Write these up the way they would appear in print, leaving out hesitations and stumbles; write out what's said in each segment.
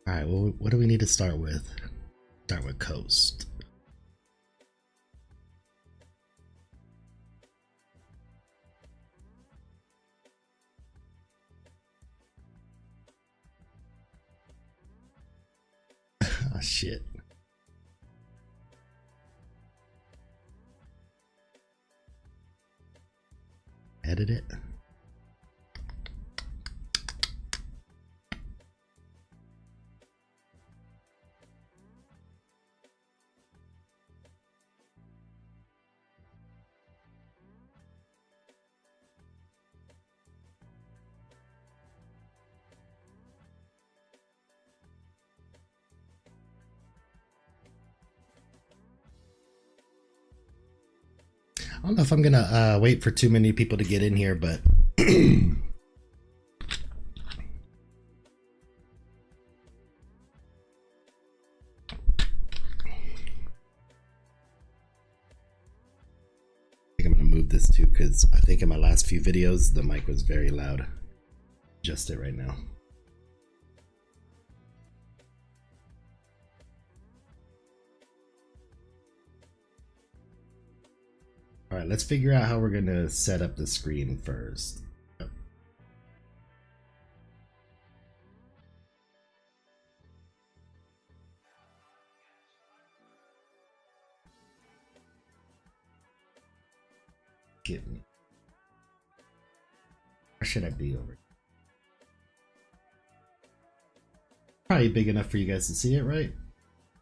All right, well, what do we need to start with? Start with Coast. Oh, shit. Edit it. I don't know if I'm gonna wait for too many people to get in here, but I think I'm gonna move this too, because I think in my last few videos the mic was very loud. Adjust it right now. All right, let's figure out how we're gonna set up the screen first. Get me. Where should I be over? Probably big enough for you guys to see it, right?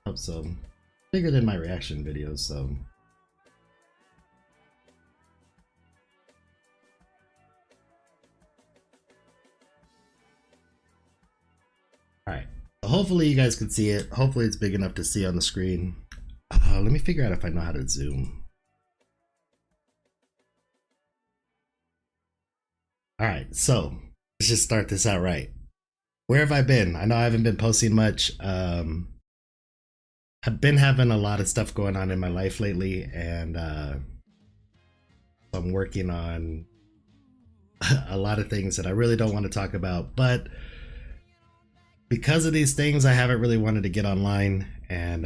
Hope so. Bigger than my reaction videos, so. Alright, hopefully you guys can see it. Hopefully it's big enough to see on the screen. Let me figure out if I know how to zoom. Alright, so let's just start this out right. Where have I been? I know I haven't been posting much. I've been having a lot of stuff going on in my life lately, and I'm working on a lot of things that I really don't want to talk about, but because of these things, I haven't really wanted to get online, and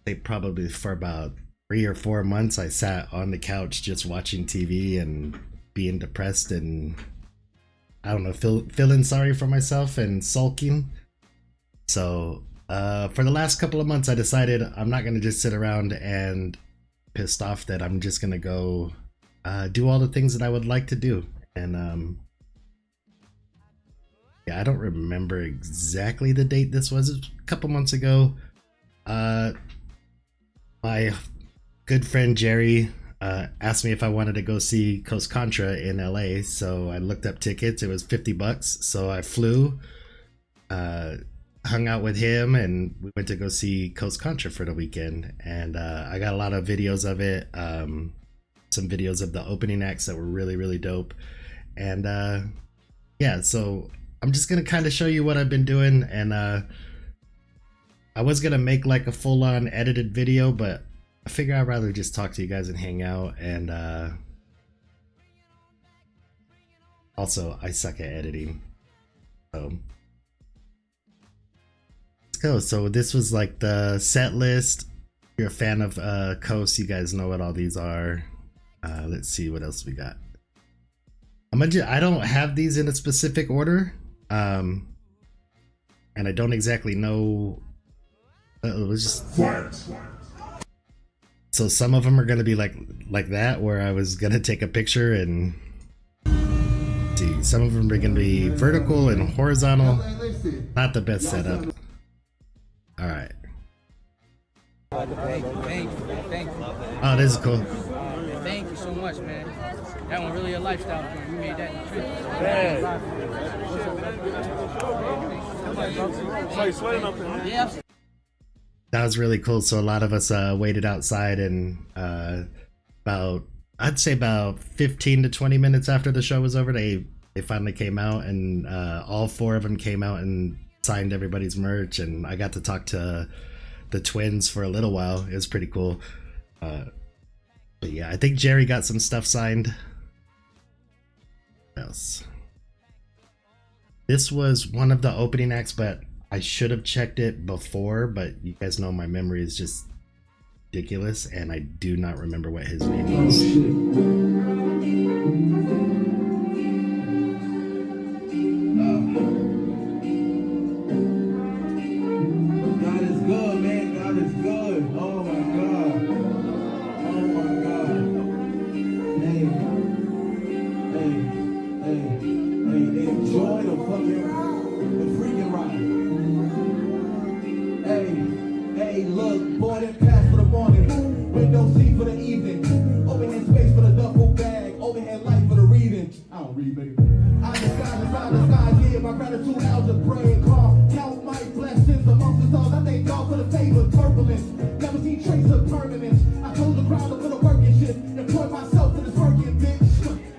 they probably for about 3 or 4 months I sat on the couch just watching TV and being depressed and I don't know, feeling sorry for myself and sulking. So for the last couple of months I decided I'm not gonna just sit around and pissed off, that I'm just gonna go do all the things that I would like to do. And yeah, I don't remember exactly the date this was. It was a couple months ago. My good friend Jerry asked me if I wanted to go see Coast Contra in LA, so I looked up tickets. It was $50, so I flew, hung out with him, and we went to go see Coast Contra for the weekend. And I got a lot of videos of it, some videos of the opening acts that were really dope. And yeah, so I'm just gonna kind of show you what I've been doing. And I was gonna make like a full-on edited video, but I figure I'd rather just talk to you guys and hang out. And also I suck at editing, so let's go. So this was like the set list. If you're a fan of Coast, you guys know what all these are. Let's see what else we got. I don't have these in a specific order, and I don't exactly know. It was just so some of them are gonna be like that, where I was gonna take a picture and see. Some of them are gonna be vertical and horizontal. Not the best setup. All right. Thank you. Oh, this is cool. Thank you so much, man. That one really a lifestyle. You made that trip. Yeah. That was really cool. So a lot of us waited outside, and I'd say about 15 to 20 minutes after the show was over, they finally came out, and all 4 of them came out and signed everybody's merch, and I got to talk to the twins for a little while. It was pretty cool. But yeah, I think Jerry got some stuff signed. What else? This was one of the opening acts, but I should have checked it before, but you guys know my memory is just ridiculous, and I do not remember what his name was. God is good, man. God is good. Oh my God. Oh my God. Hey, enjoy the freaking ride. Hey, look, board and pass for the morning, window seat for the evening, overhead space for the duffel bag, overhead light for the reading. I don't read, baby. I disguise inside the sky, yeah, my gratitude out to pray and call. Count my blessings amongst the stars. I thank God for the favor, turbulence. Never seen trace of permanence. I told the crowd to put a working shit, employ myself in this working bitch.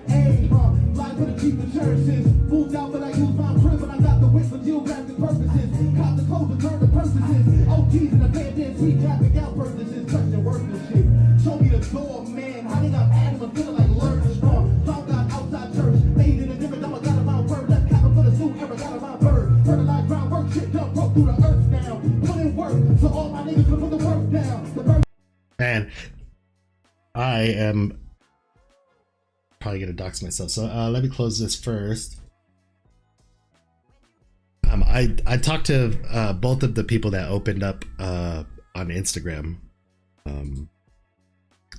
Hey, life for the cheaper churches. Moved out, but I use my crib and I got the whip for geographic purposes. Cop the clothes and turn the purchases. OGs and the bandits, sweet traffic out purchases. Question worthless shit. Show me the door, man. How they got Adam and feeling like learning strong. Song got outside church. Made in a different number, got around word. Left cabin for the suit, ever got around bird. Fertilized groundwork, shit jump broke through the earth now. Put in work, so all my niggas can put the work down. The bird. Man, I am probably gonna dox myself, so let me close this first. I talked to both of the people that opened up on Instagram.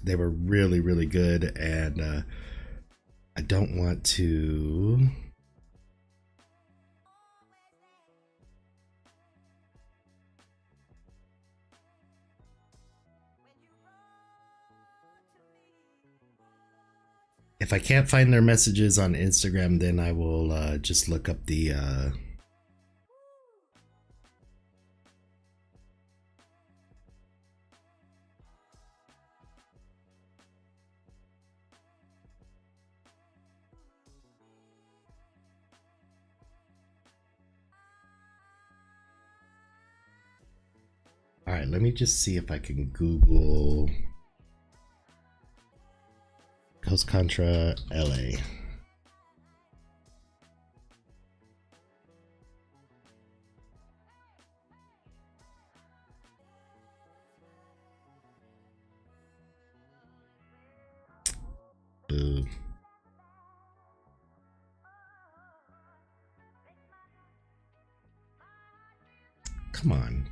They were really good, and I don't want to. If I can't find their messages on Instagram, then I will just look up the all right, let me just see if I can Google Coast Contra LA. Boo. Come on.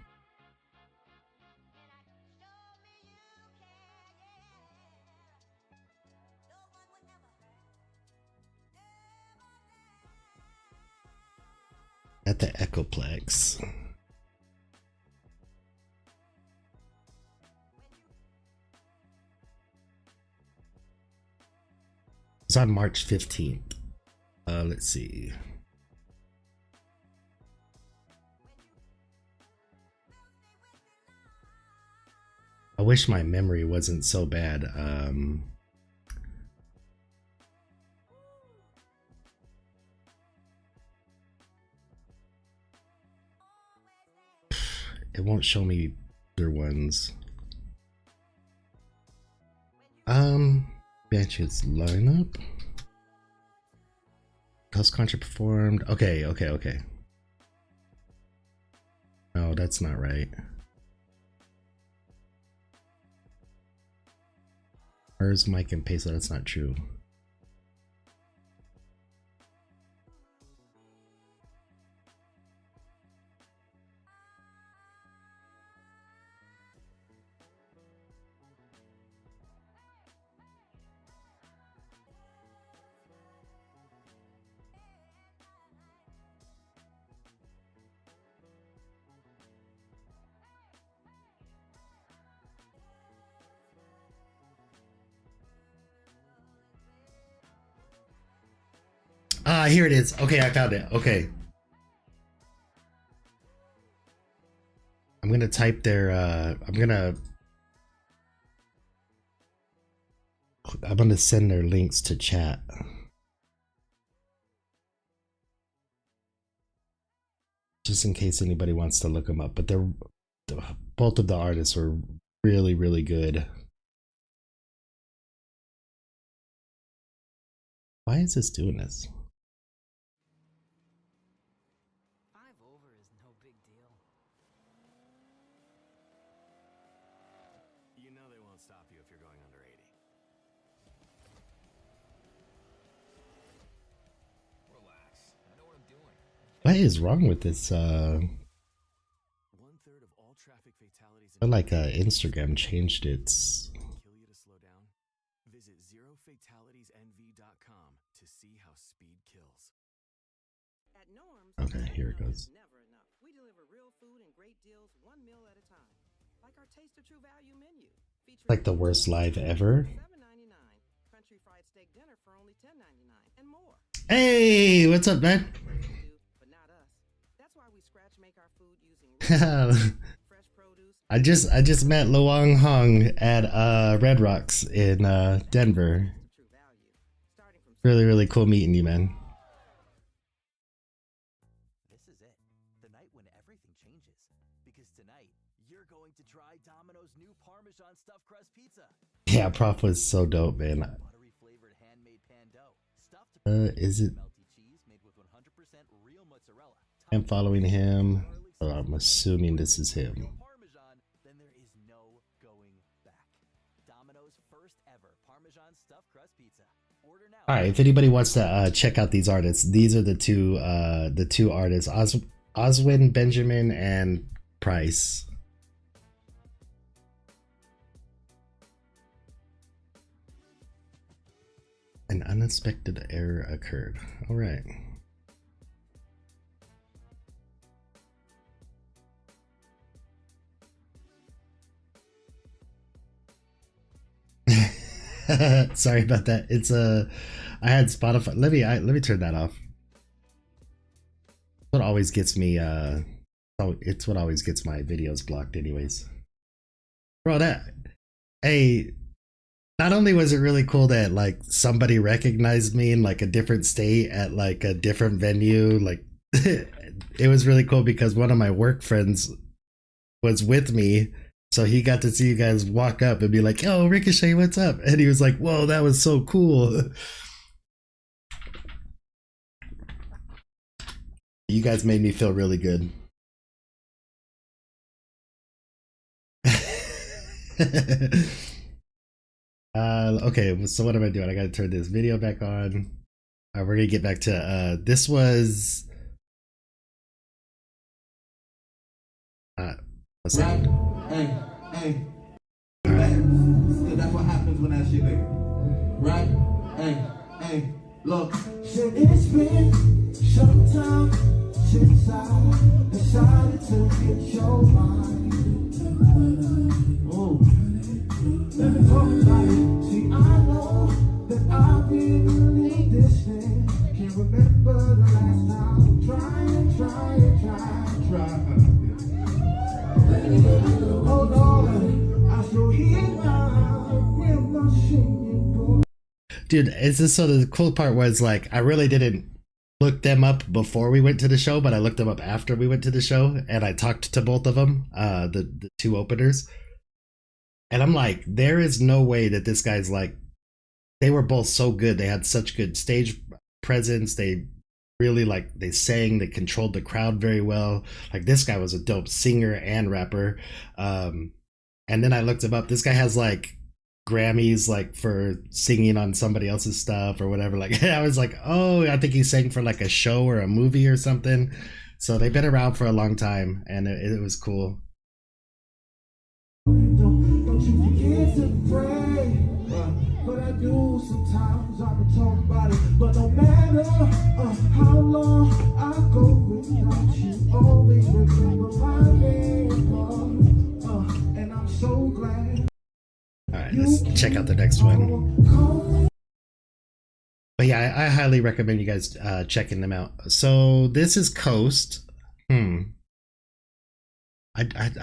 At the Echoplex. It's on March 15th. Let's see. I wish my memory wasn't so bad. It won't show me other ones. Batches lineup. Coast Contra performed. Okay. No, that's not right. Where's Mike and Peso? That's not true. Ah, here it is. Okay, I found it. Okay. I'm gonna type their I'm gonna send their links to chat. Just in case anybody wants to look them up. But they're both of the artists were really good. Why is this doing this? What is wrong with this? Like Instagram changed its. Okay, here it goes. We deliver real food and great deals, one meal at a time. Like our Taste of True Value menu. Like the worst live ever. $7.99. Country fried steak dinner for only $10.99 and more. Hey, what's up, man? But not us. That's why we scratch make our food using fresh produce. I just met Luang Hong at Red Rocks in Denver. Really cool meeting you, man. Yeah, Prof was so dope, man. Is it? I'm following him. So I'm assuming this is him. All right, if anybody wants to check out these artists, these are the two artists, Oswin Benjamin and Price. An unexpected error occurred. All right. Sorry about that. It's I had Spotify. Let me turn that off. What always gets me it's what always gets my videos blocked anyways. Bro, hey, not only was it really cool that like somebody recognized me in like a different state at like a different venue, like it was really cool because one of my work friends was with me, so he got to see you guys walk up and be like, "Yo, RikaShae, what's up?" And he was like, "Whoa, that was so cool." You guys made me feel really good. Okay, so what am I doing? I gotta turn this video back on. We're gonna get back to this was let's see. Hey. That's what happens when that shit there. Right? Hey, look. Said it's been some time since I decided to get your mind. Oh. Let me talk about it. See, I know that I've been in this thing. Can't remember the last time. Try. Hold on, I still hear my singing voice. Dude, it's just so the cool part was like I really didn't look them up before we went to the show, but I looked them up after we went to the show, and I talked to both of them, the two openers. And I'm like, there is no way that this guy's like, they were both so good. They had such good stage presence. They really like, they sang, they controlled the crowd very well. Like this guy was a dope singer and rapper. And then I looked him up. This guy has like Grammys like for singing on somebody else's stuff or whatever. Like I was like, oh, I think he sang for like a show or a movie or something. So they've been around for a long time, and it was cool. Don't you forget to pray, but I do sometimes. I'ma talk about it, but no matter how long I go without you, always remember my name, and I'm so glad. All right, let's check out the next one. But yeah, I highly recommend you guys checking them out. So this is Coast. I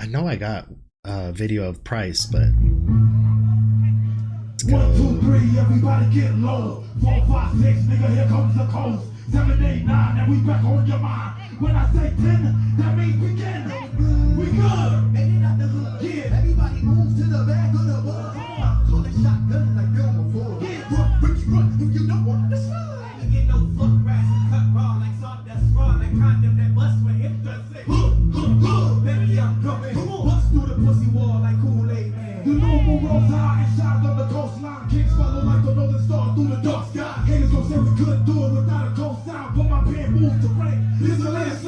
know I got a video of Price, but let's go. 1, 2, 3, everybody get low. 4, 5, 6, nigga, here comes the coast. 7, 8, 9, and we back on your mind. When I say 10, that means begin. We good. Made it out the hood. Yeah. Everybody move to the back of the bus. Call it shotgun like film before. Get run, if you don't want to slide. You get no fuck grass and cut raw like salt that's raw. Like condom that bust when hip does say. Baby, I'm coming. Bust through the pussy wall like Kool-Aid man. The normal rolls high and shines on the coastline. Kicks follow like the northern star through the dark sky. Haters gon' say we couldn't do it without a coast sound, but my pen moves to rank. Here's the last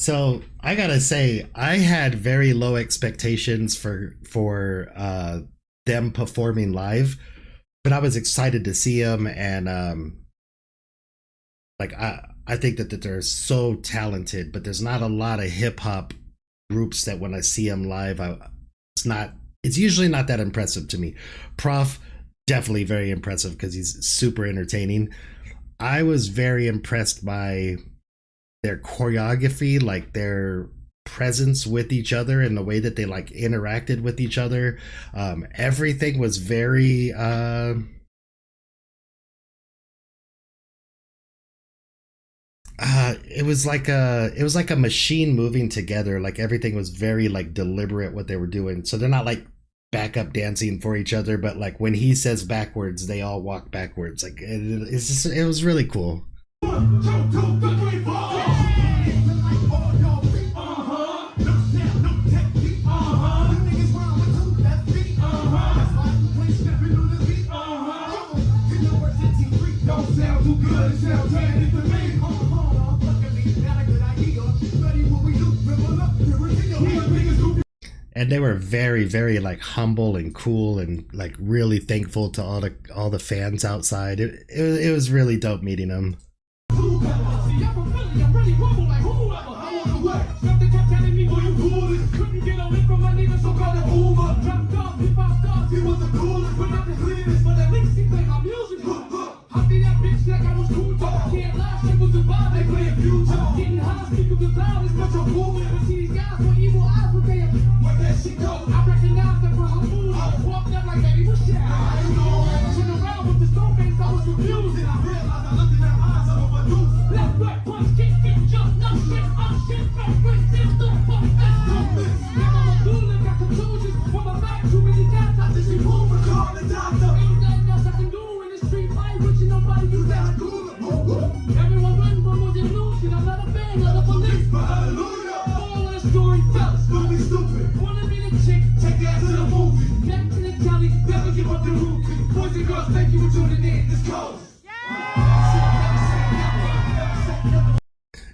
So I gotta say, I had very low expectations for them performing live, but I was excited to see them, and like I think that they're so talented, but there's not a lot of hip hop groups that when I see them live, it's not. It's usually not that impressive to me. Prof, definitely very impressive because he's super entertaining. I was very impressed by their choreography, like their presence with each other and the way that they like interacted with each other. Everything was very it was like a machine moving together. Like everything was very like deliberate what they were doing. So they're not like backup dancing for each other, but like when he says backwards, they all walk backwards. Like it's just, it was really cool. And they were very, very like humble and cool and like really thankful to all the fans outside. It was really dope meeting them.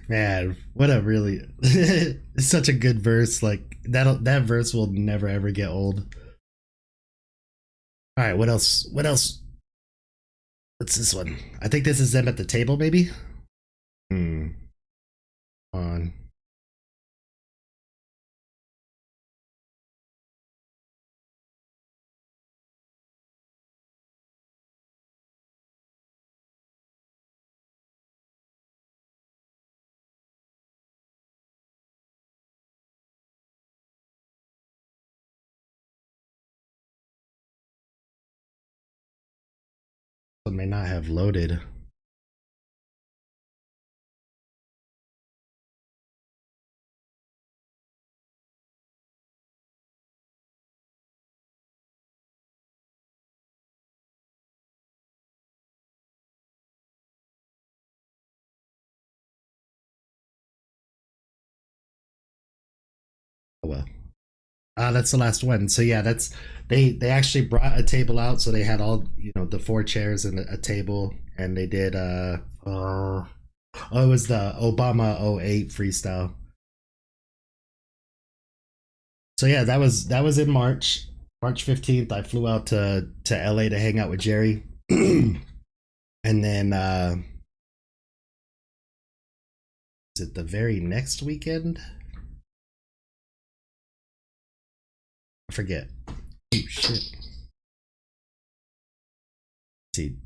Man, what a really such a good verse. Like that verse will never ever get old. All right, what else? What else? What's this one? I think this is them at the table, maybe. On. May not have loaded. Oh well. That's the last one. So yeah, that's they actually brought a table out, so they had all, you know, the 4 chairs and a table, and they did oh, it was the Obama '08 freestyle. So yeah, that was in March 15th. I flew out to LA to hang out with Jerry. And then is it the very next weekend? I forget. Oh shit. Let's see.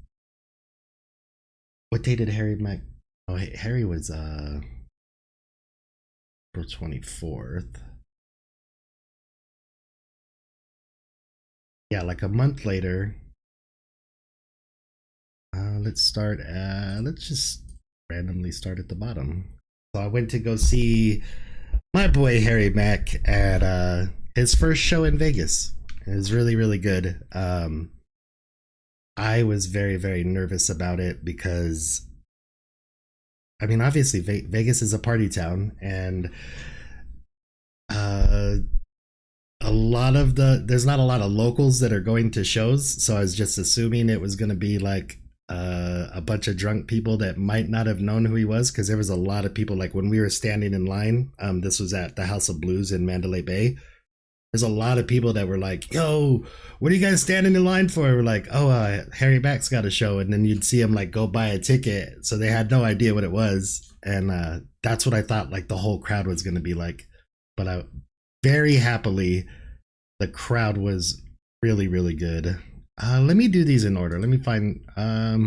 What day did Harry Mac? Oh, Harry was April 24th. Yeah, like a month later. Let's just randomly start at the bottom. So I went to go see my boy Harry Mack at his first show in Vegas. It was really, really good. I was very, very nervous about it because, I mean, obviously Vegas is a party town, and there's not a lot of locals that are going to shows, so I was just assuming it was going to be like a bunch of drunk people that might not have known who he was, because there was a lot of people, like when we were standing in line, this was at the House of Blues in Mandalay Bay. There's a lot of people that were like, yo, what are you guys standing in line for? We're like, oh, Harry Mack's got a show. And then you'd see him like go buy a ticket. So they had no idea what it was. And that's what I thought like the whole crowd was going to be like. But I very happily, the crowd was really, really good. Let me do these in order. Let me find a.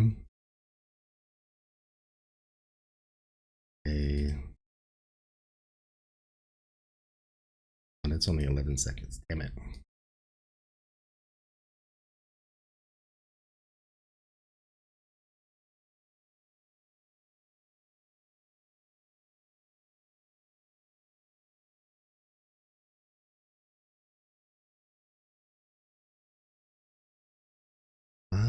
And it's only 11 seconds. Damn it. Ah.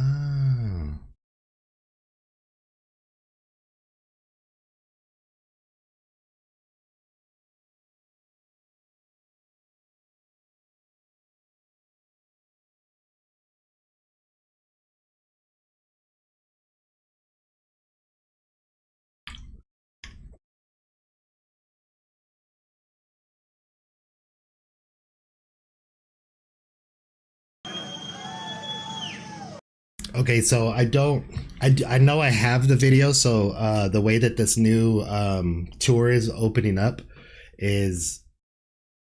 Okay, so I know I have the video. So the way that this new tour is opening up is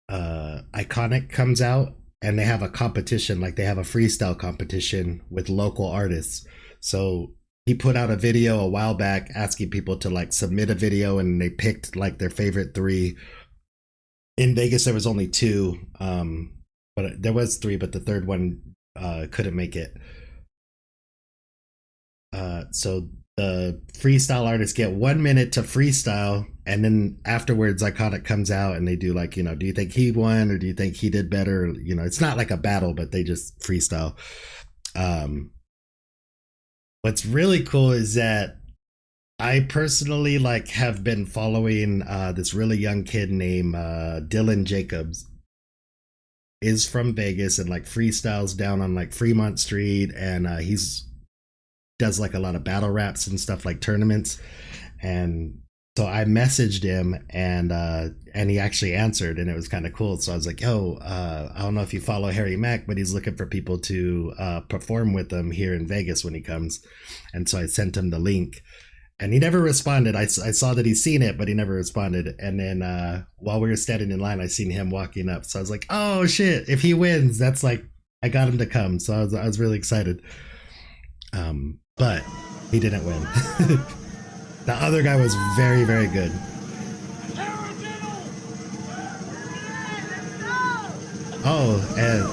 Iconic comes out and they have a competition, like they have a freestyle competition with local artists. So he put out a video a while back asking people to like submit a video, and they picked like their favorite three. In Vegas there was only two, but there was three, but the third one couldn't make it. So the freestyle artists get 1 minute to freestyle, and then afterwards Iconic comes out and they do like, you know, do you think he won or do you think he did better? You know, it's not like a battle, but they just freestyle. What's really cool is that I personally like have been following this really young kid named Dylan Jacobs. Is from Vegas and like freestyles down on like Fremont Street, and he's does like a lot of battle raps and stuff, like tournaments. And so I messaged him, and he actually answered, and it was kind of cool. So I was like, yo, I don't know if you follow Harry Mack, but he's looking for people to perform with him here in Vegas when he comes. And so I sent him the link, and he never responded. I saw that he's seen it, but he never responded. And then while we were standing in line, I seen him walking up. So I was like, oh shit, if he wins, that's like, I got him to come. So I was really excited. But he didn't win. The other guy was very, very good. Oh, and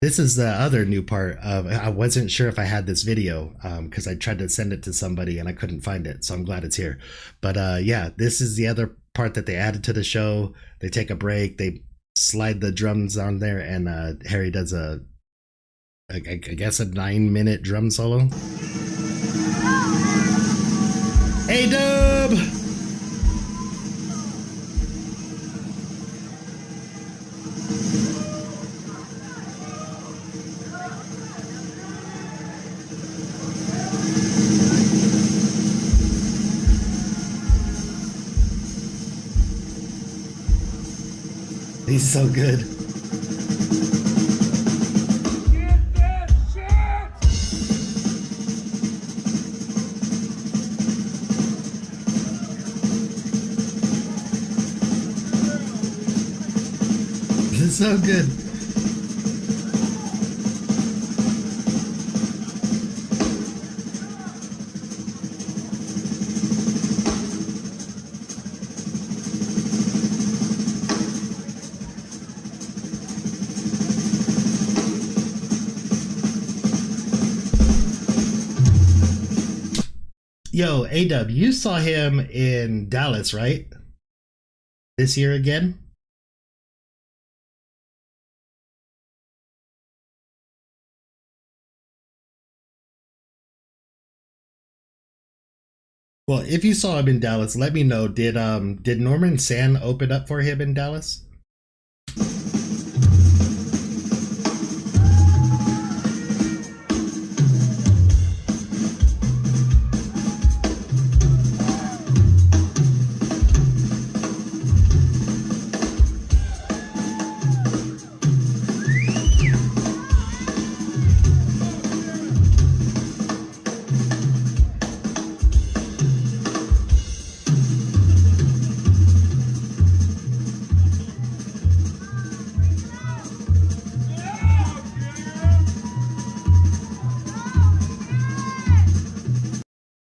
this is the other new part of, I wasn't sure if I had this video because I tried to send it to somebody and I couldn't find it, so I'm glad it's here. But yeah, this is the other part that they added to the show. They take a break, they slide the drums on there, and Harry does I guess a 9-minute drum solo. Hey Dub! He's so good. This is so good. Yo, A-Dub, you saw him in Dallas, right? This year again? Well, if you saw him in Dallas, let me know. Did Norman San open up for him in Dallas?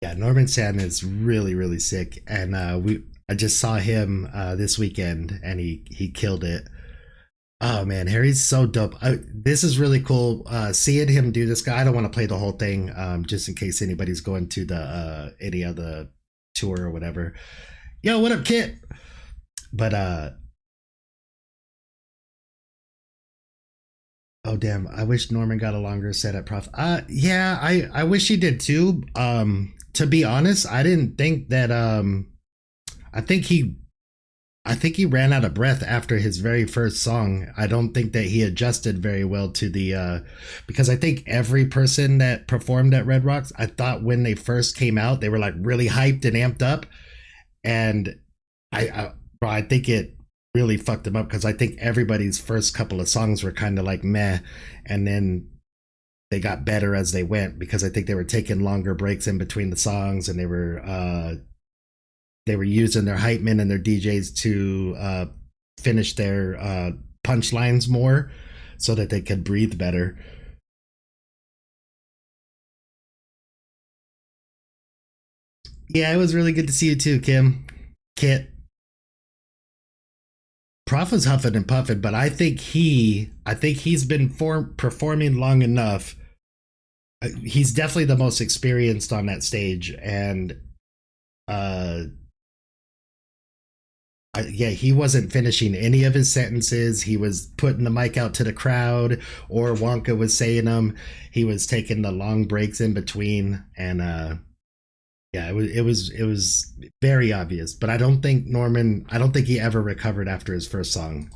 Yeah, Norman San is really, really sick, and I just saw him this weekend, and he killed it. Oh man, Harry's so dope. This is really cool. Seeing him do this guy. I don't want to play the whole thing, just in case anybody's going to the any other tour or whatever. Yo, what up, Kit? But oh damn, I wish Norman got a longer set at Prof. Yeah, I wish he did too. To be honest, I didn't think that I think he ran out of breath after his very first song. I don't think that he adjusted very well to the because I think every person that performed at Red Rocks, I thought when they first came out, they were like really hyped and amped up. And I think it really fucked them up because I think everybody's first couple of songs were kind of like meh, and then they got better as they went because I think they were taking longer breaks in between the songs, and they were using their hype men and their DJs to finish their punchlines more so that they could breathe better. Yeah, it was really good to see you too, Kim. Kit. Prof was huffing and puffing, but I think he's been performing long enough. He's definitely the most experienced on that stage, and yeah, he wasn't finishing any of his sentences. He was putting the mic out to the crowd, or Wonka was saying them. He was taking the long breaks in between, and yeah, it was very obvious. But I don't think he ever recovered after his first song.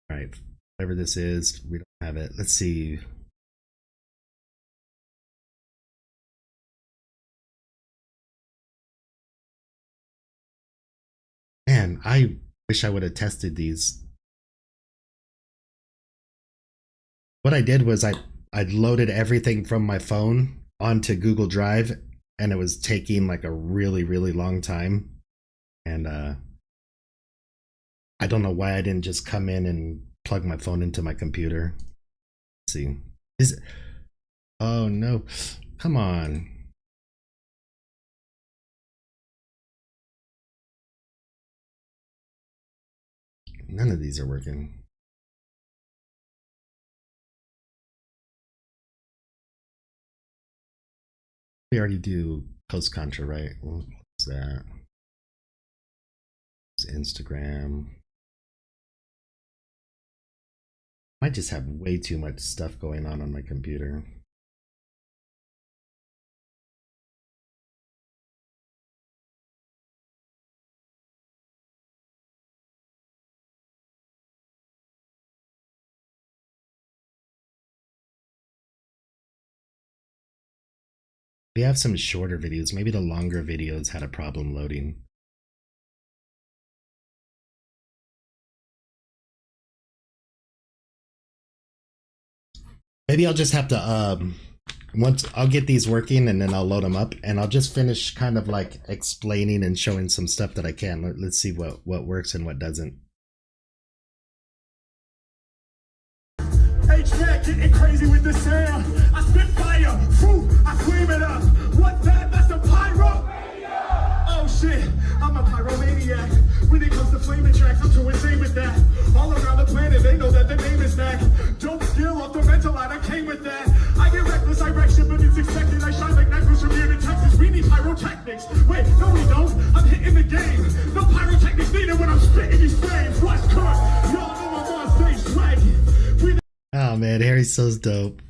All right, whatever this is, we don't have it. Let's see. Man, I wish I would have tested these. What I did was I loaded everything from my phone onto Google Drive, and it was taking like a really, really long time. And I don't know why I didn't just come in and plug my phone into my computer. Let's see. Oh no. Come on. None of these are working. We already do post contra, right? What's that? It's Instagram. I just have way too much stuff going on my computer. We have some shorter videos. Maybe the longer videos had a problem loading. Maybe I'll just have to once I'll get these working, and then I'll load them up, and I'll just finish kind of like explaining and showing some stuff that I can. Let's see what works and what doesn't. HVAC getting crazy with the sound. I spit fire, whew, I flame it up. What's that? That's a pyro. Oh shit, I'm a pyromaniac. When it comes to flaming tracks, I'm too insane with that. All around the planet, they know that the name is Mac. Dope skill off the mental line, I came with that. I get reckless, I wreck shit, but it's expected. I shine like necklace from here to Texas. We need pyrotechnics. Wait, no we don't. I'm hitting the game. No pyrotechnics needed when I'm spitting these flames. What's good? Y'all know I'm on stage swagging. Oh man, Harry's so dope.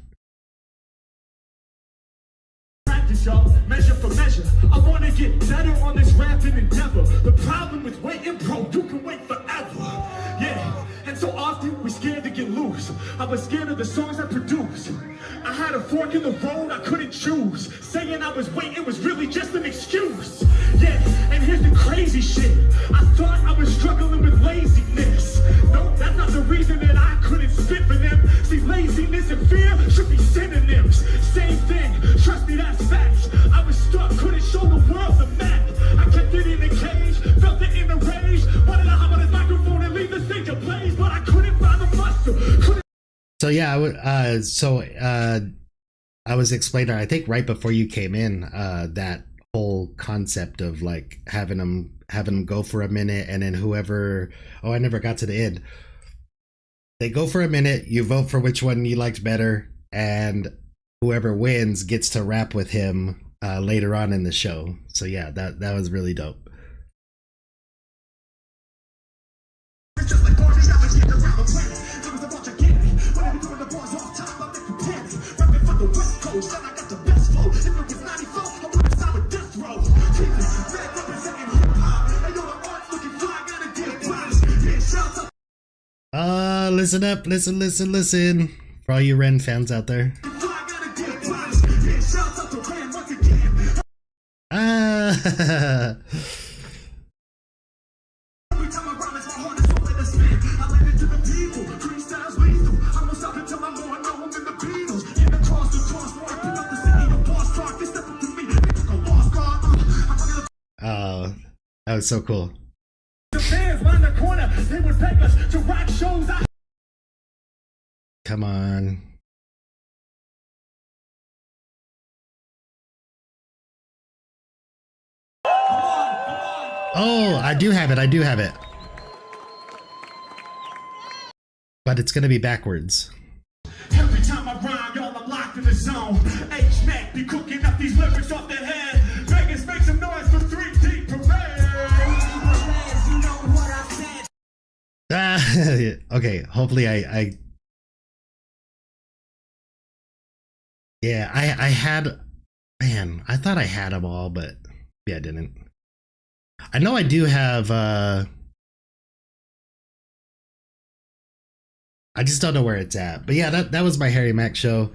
practice, y'all, measure for measure. I wanna get better on this rapping endeavor. The problem with waiting, bro, you can wait forever. Yeah, and so often we're scared to get loose. I was scared of the songs I produce. I had a fork in the road I couldn't choose. Saying I was waiting was really just an excuse. Yeah, and here's the crazy shit. I thought I was struggling with laziness. No, that's not the reason that I couldn't spit for them. See, laziness and fear should be synonyms. Same thing, trust me, that's facts. I was stuck, couldn't show the world the map. I kept it in the cage, felt it in the rage. Wanted to hop on this microphone and leave the stage ablaze, but I couldn't find the muscle. So yeah, I was explaining, I think right before you came in, that whole concept of like having them go for a minute, and then whoever, I never got to the end. They go for a minute, you vote for which one you liked better, and whoever wins gets to rap with him later on in the show. So yeah, that was really dope. Just like Barney, I was getting around the planet. There was a bunch of getting. When I be doing the bars off top, I'm making panic. Rapping for the West Coast, and I got the best flow. If it was 94, I would've signed with Death Row. Keep it red, representing hip-hop. And yo, the art's looking fly, gotta get prize. Yeah, shouts out. Listen up, listen. For all you Ren fans out there. Fly, gotta get prize. Yeah, shouts out to Ren once again. Every time I rhyme, it's my heart is open to spin. I let it to the people. Freestyle's lethal. I'm gonna stop until I'm more known than the Beatles. In the cross, working up the city of Boss Talk. They step up to me. They took a lost guard. I'm fucking Oh, that was so cool. the fans round the corner. They would beg us to rock shows. Come on. Oh, I do have it. But it's gonna be backwards. Every time I rhyme, y'all, I'm locked in the zone. H-Mac be cooking up these lyrics off the head. Vegas, make some noise for 3D Parade. You know what I said. Okay, hopefully I yeah, I had, man, I thought I had them all, but yeah, I didn't. I know I do have, I just don't know where it's at. But yeah, that was my Harry Mack show.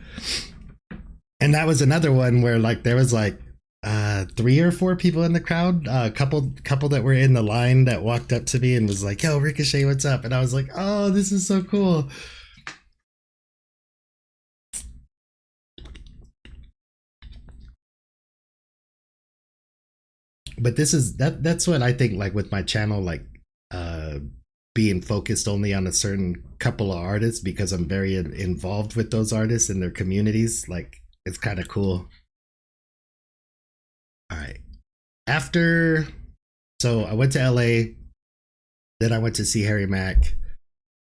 And that was another one where like there was like 3 or 4 people in the crowd, a couple that were in the line that walked up to me and was like, "Yo, RikaShae, what's up?" And I was like, "Oh, this is so cool." But this is that's what I think, like with my channel, like being focused only on a certain couple of artists, because I'm very involved with those artists and their communities. Like, it's kind of cool. All right. So I went to LA, then I went to see Harry Mack,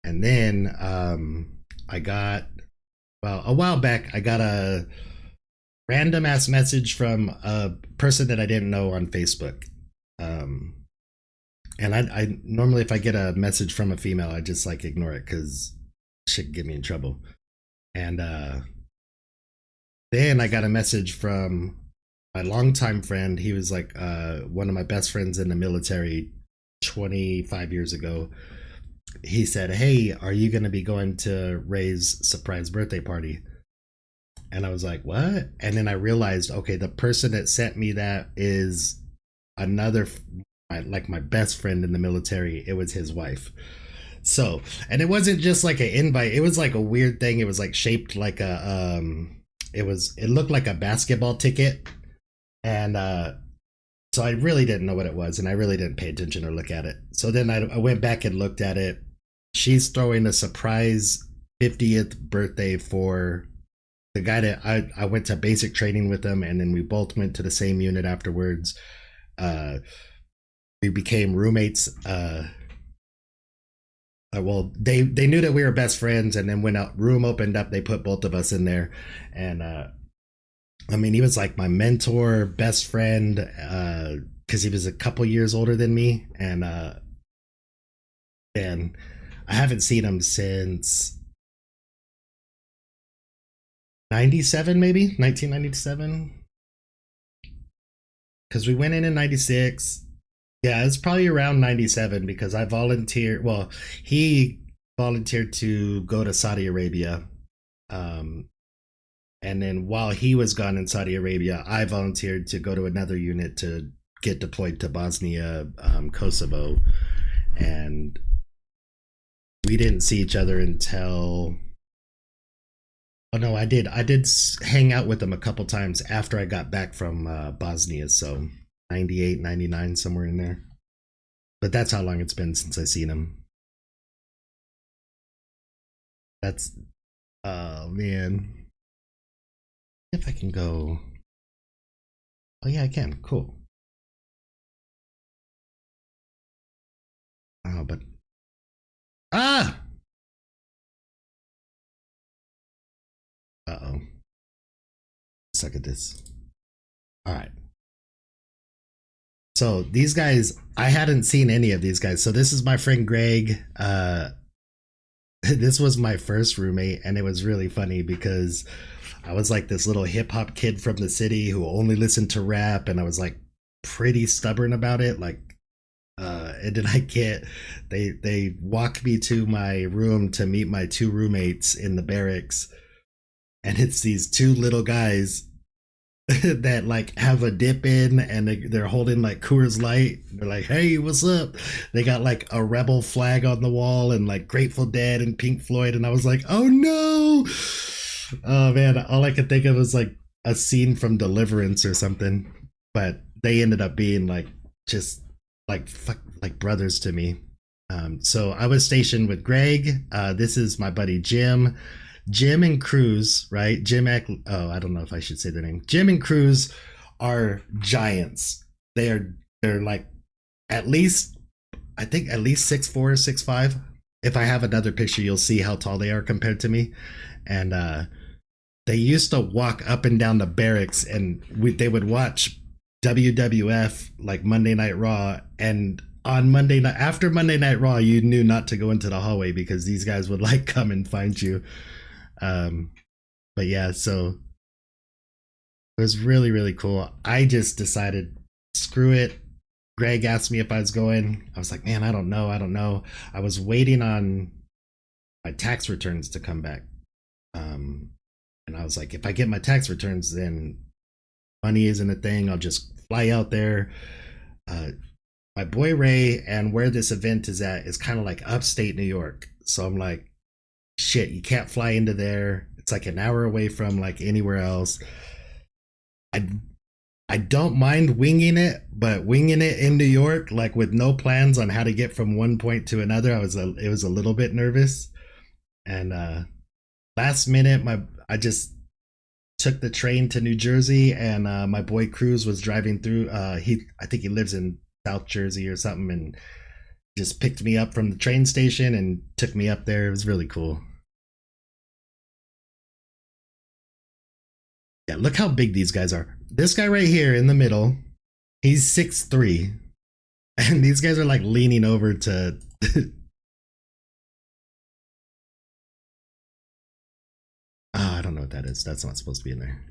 and then I got, well, a while back, I got a random ass message from a person that I didn't know on Facebook. And I normally, if I get a message from a female, I just like ignore it because shit get me in trouble. And then I got a message from my longtime friend. He was like one of my best friends in the military 25 years ago. He said, "Hey, are you going to be going to Ray's surprise birthday party?" And I was like, "What?" And then I realized, okay, the person that sent me that is another, like my best friend in the military. It was his wife. So, and it wasn't just like an invite. It was like a weird thing. It was like shaped like a, it looked like a basketball ticket. And so I really didn't know what it was. And I really didn't pay attention or look at it. So then I went back and looked at it. She's throwing a surprise 50th birthday for the guy that I went to basic training with him, and then we both went to the same unit afterwards. We became roommates. Well, they knew that we were best friends, and then when a room opened up, they put both of us in there. And I mean, he was like my mentor, best friend, because he was a couple years older than me. And I haven't seen him since 97, maybe 1997. because we went in 96. Yeah, it's probably around 97 because I volunteered. Well, he volunteered to go to Saudi Arabia. Um, and then while he was gone in Saudi Arabia, I volunteered to go to another unit to get deployed to Bosnia, Kosovo. And we didn't see each other until. Oh no, I did. Hang out with him a couple times after I got back from Bosnia. So 98, 99, somewhere in there. But that's how long it's been since I seen him. That's, oh man. If I can go. Oh yeah, I can. Cool. Oh, but ah. Uh-oh. Suck at this. All right. So these guys, I hadn't seen any of these guys. So this is my friend Greg. This was my first roommate, and it was really funny because I was like this little hip hop kid from the city who only listened to rap, and I was like pretty stubborn about it. Like, and then they walked me to my room to meet my two roommates in the barracks, and it's these two little guys that like have a dip in, and they're holding like Coors Light. They're like, "Hey, what's up?" They got like a rebel flag on the wall and like Grateful Dead and Pink Floyd, and I was like, "Oh no!" Oh man, all I could think of was like a scene from Deliverance or something. But they ended up being like just like like brothers to me. So I was stationed with Greg. This is my buddy Jim. Jim and Cruz, right? I don't know if I should say their name. Jim and Cruz are giants. They're like at least, I think at least 6'4", 6'5". If I have another picture, you'll see how tall they are compared to me. And they used to walk up and down the barracks, and they would watch WWF, like Monday Night Raw, and on Monday night, after Monday Night Raw, you knew not to go into the hallway because these guys would like come and find you. But yeah, so it was really, really cool. I just decided, screw it. Greg asked me if I was going. I was like, man, I don't know. I was waiting on my tax returns to come back. And I was like, if I get my tax returns, then money isn't a thing. I'll just fly out there. My boy Ray and where this event is at is kind of like upstate New York. So I'm like, shit, you can't fly into there. It's like an hour away from like anywhere else. I don't mind winging it, but winging it in New York, like with no plans on how to get from one point to another, it was a little bit nervous. And last minute, I just took the train to New Jersey, and my boy Cruz was driving through. I think he lives in South Jersey or something, and just picked me up from the train station and took me up there. It was really cool. Yeah, look how big these guys are. This guy right here in the middle, he's 6'3", and these guys are like leaning over to. I don't know what that is. That's not supposed to be in there.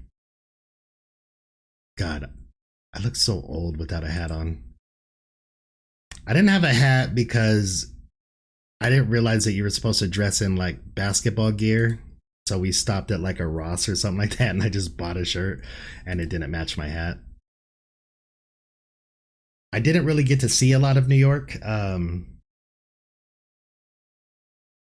God, I look so old without a hat on. I didn't have a hat because I didn't realize that you were supposed to dress in like basketball gear. So we stopped at like a Ross or something like that, and I just bought a shirt and it didn't match my hat. I didn't really get to see a lot of New York. And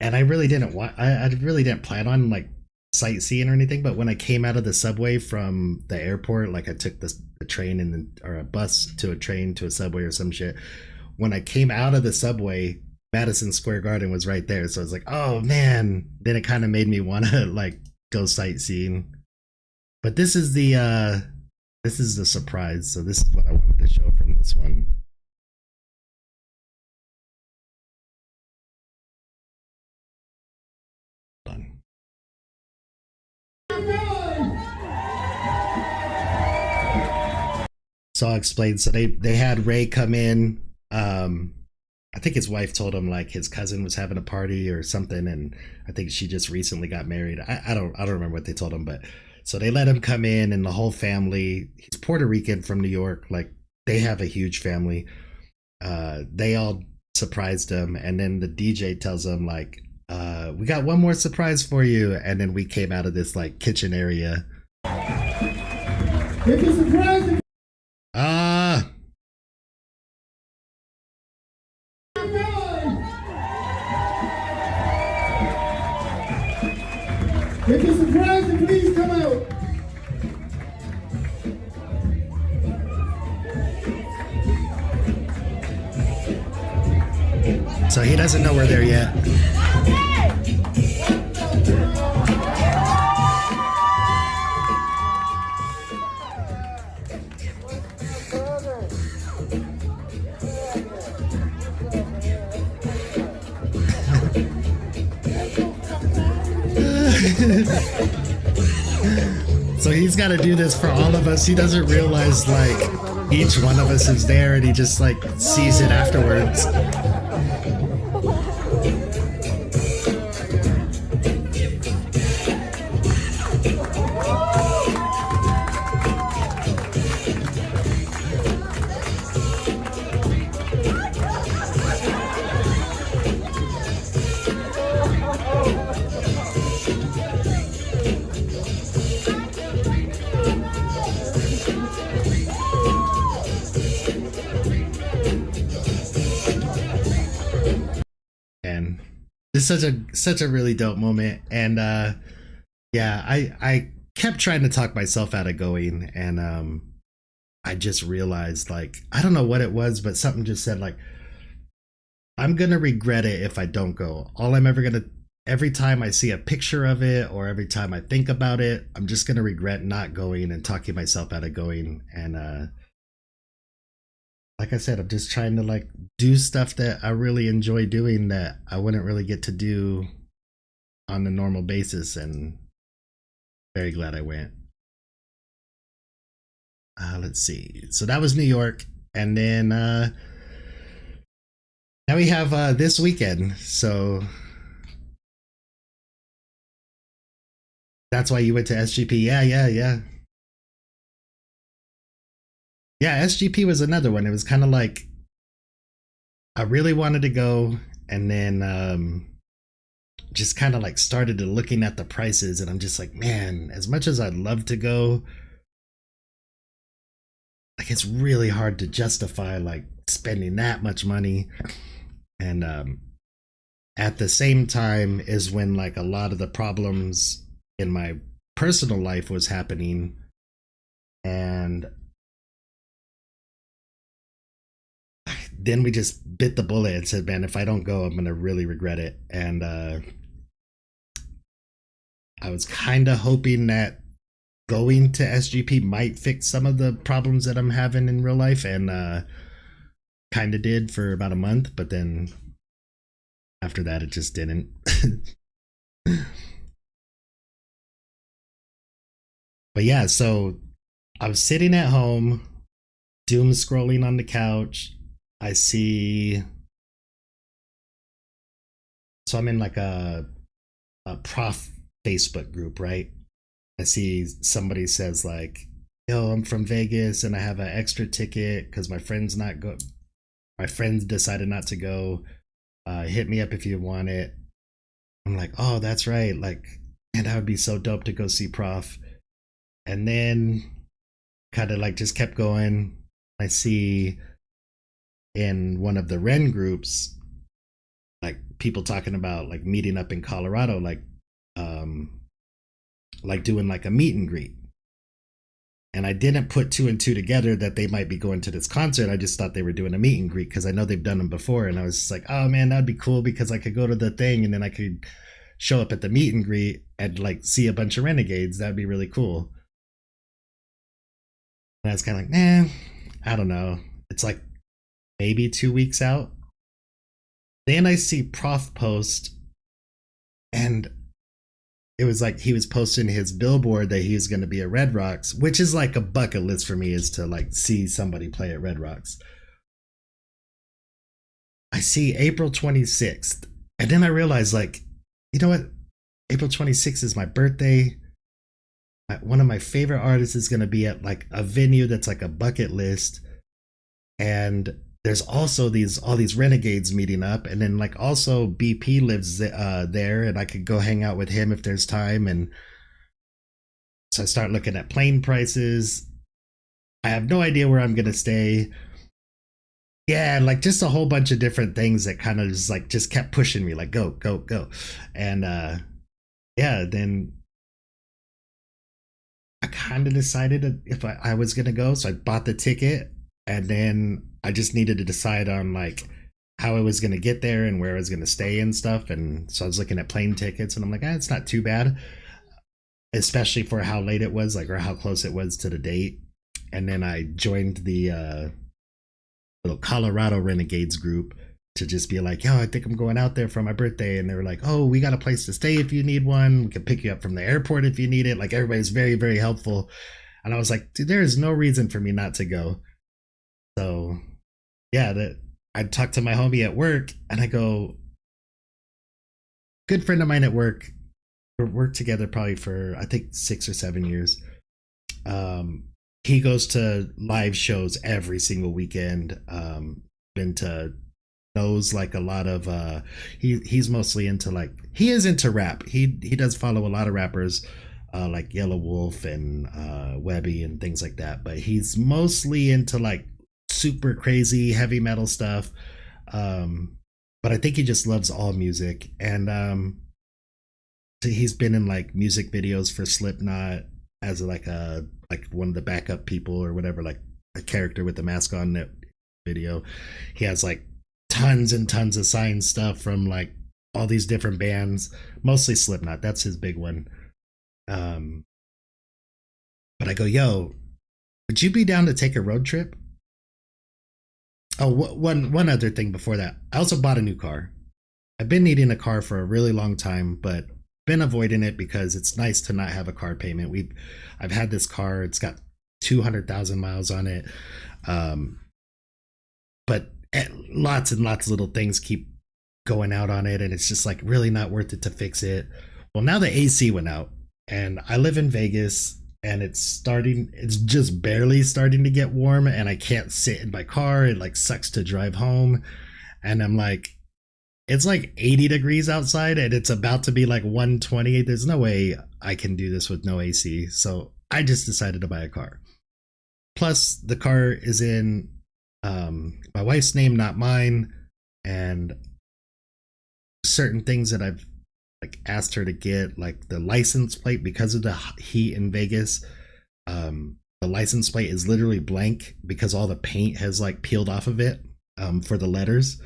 I really didn't I really didn't plan on like sightseeing or anything, but when I came out of the subway from the airport, like I took the train or a bus to a train to a subway or some shit. When I came out of the subway, Madison Square Garden was right there, so I was like, oh man. Then it kind of made me want to like go sightseeing. But this is the surprise, so this is what I wanted to show from this one. Done. So I'll explain. So they had Ray come in. I think his wife told him like his cousin was having a party or something, and I think she just recently got married. I don't remember what they told him, but so they let him come in, and the whole family. He's Puerto Rican from New York, like they have a huge family. They all surprised him, and then the DJ tells him like, we got one more surprise for you, and then we came out of this like kitchen area. It's a surprise. If you're surprised, then please come out. So he doesn't know we're there yet. So he's got to do this for all of us. He doesn't realize like each one of us is there, and he just like sees it afterwards. And it's such a really dope moment. And yeah, I kept trying to talk myself out of going, and I just realized like I don't know what it was, but something just said like I'm gonna regret it if I don't go. All I'm ever gonna, every time I see a picture of it or every time I think about it, I'm just gonna regret not going and talking myself out of going. And like I said, I'm just trying to like do stuff that I really enjoy doing that I wouldn't really get to do on a normal basis, and very glad I went. Let's see. So that was New York, and then now we have this weekend. So that's why you went to SGP. Yeah. Yeah, SGP was another one. It was kind of like I really wanted to go, and then just kind of like started to looking at the prices, and I'm just like, man, as much as I'd love to go, like it's really hard to justify like spending that much money. And at the same time is when like a lot of the problems in my personal life was happening, and then we just bit the bullet and said, man, if I don't go, I'm gonna really regret it. And I was kind of hoping that going to SGP might fix some of the problems that I'm having in real life, and kind of did for about a month, but then after that it just didn't. But yeah, so I was sitting at home doom scrolling on the couch. I see, so I'm in like a prof Facebook group, right? I see somebody says like, yo, I'm from Vegas and I have an extra ticket because my friends decided not to go. Hit me up if you want it. I'm like, oh, that's right. Like, and that would be so dope to go see Prof. And then kind of like just kept going. I see in one of the Ren groups, like people talking about like meeting up in Colorado, like doing like a meet and greet. And I didn't put two and two together that they might be going to this concert. I just thought they were doing a meet and greet because I know they've done them before. And I was just like, oh man, that'd be cool because I could go to the thing and then I could show up at the meet and greet and like see a bunch of renegades. That'd be really cool. And I was kind of like, nah, I don't know. It's like maybe 2 weeks out. Then I see Prof post, and it was like he was posting his billboard that he was going to be at Red Rocks, which is like a bucket list for me, is to like see somebody play at Red Rocks. I see April 26th, and then I realized like, you know what? April 26th is my birthday. One of my favorite artists is going to be at like a venue that's like a bucket list. and there's also all these renegades meeting up, and then like also BP lives there, and I could go hang out with him if there's time. And so I start looking at plane prices. I have no idea where I'm gonna stay. Yeah, like just a whole bunch of different things that kind of just kept pushing me, like go, go, go. And yeah, then I kind of decided if I was gonna go, so I bought the ticket, and then I just needed to decide on like how I was gonna get there and where I was gonna stay and stuff. And so I was looking at plane tickets, and I'm like, it's not too bad, especially for how late it was, like, or how close it was to the date. And then I joined the little Colorado Renegades group to just be like, yo, I think I'm going out there for my birthday. And they were like, oh, we got a place to stay if you need one. We can pick you up from the airport if you need it. Like, everybody's very, very helpful. And I was like, dude, there is no reason for me not to go. So yeah, I talked to my homie at work, and I go, good friend of mine at work, we worked together probably for I think 6 or 7 years. He goes to live shows every single weekend. Been to knows like a lot of he's mostly into, like, he is into rap. He does follow a lot of rappers like Yellow Wolf and Webby and things like that, but he's mostly into like super crazy heavy metal stuff. But I think he just loves all music. And he's been in like music videos for Slipknot as like one of the backup people or whatever, like a character with the mask on that video. He has like tons and tons of signed stuff from like all these different bands, mostly Slipknot. That's his big one. But I go, yo, would you be down to take a road trip? Oh, one other thing before that. I also bought a new car. I've been needing a car for a really long time, but been avoiding it because it's nice to not have a car payment. I've had this car. It's got 200,000 miles on it. But lots and lots of little things keep going out on it, and it's just like really not worth it to fix it. Well, now the AC went out, and I live in Vegas, and it's just barely starting to get warm, and I can't sit in my car. It like sucks to drive home. And I'm like, it's like 80 degrees outside, and it's about to be like 120. There's no way I can do this with no AC. So I just decided to buy a car. Plus, the car is in my wife's name, not mine. And certain things that I've like asked her to get, like the license plate, because of the heat in Vegas, the license plate is literally blank because all the paint has like peeled off of it for the letters.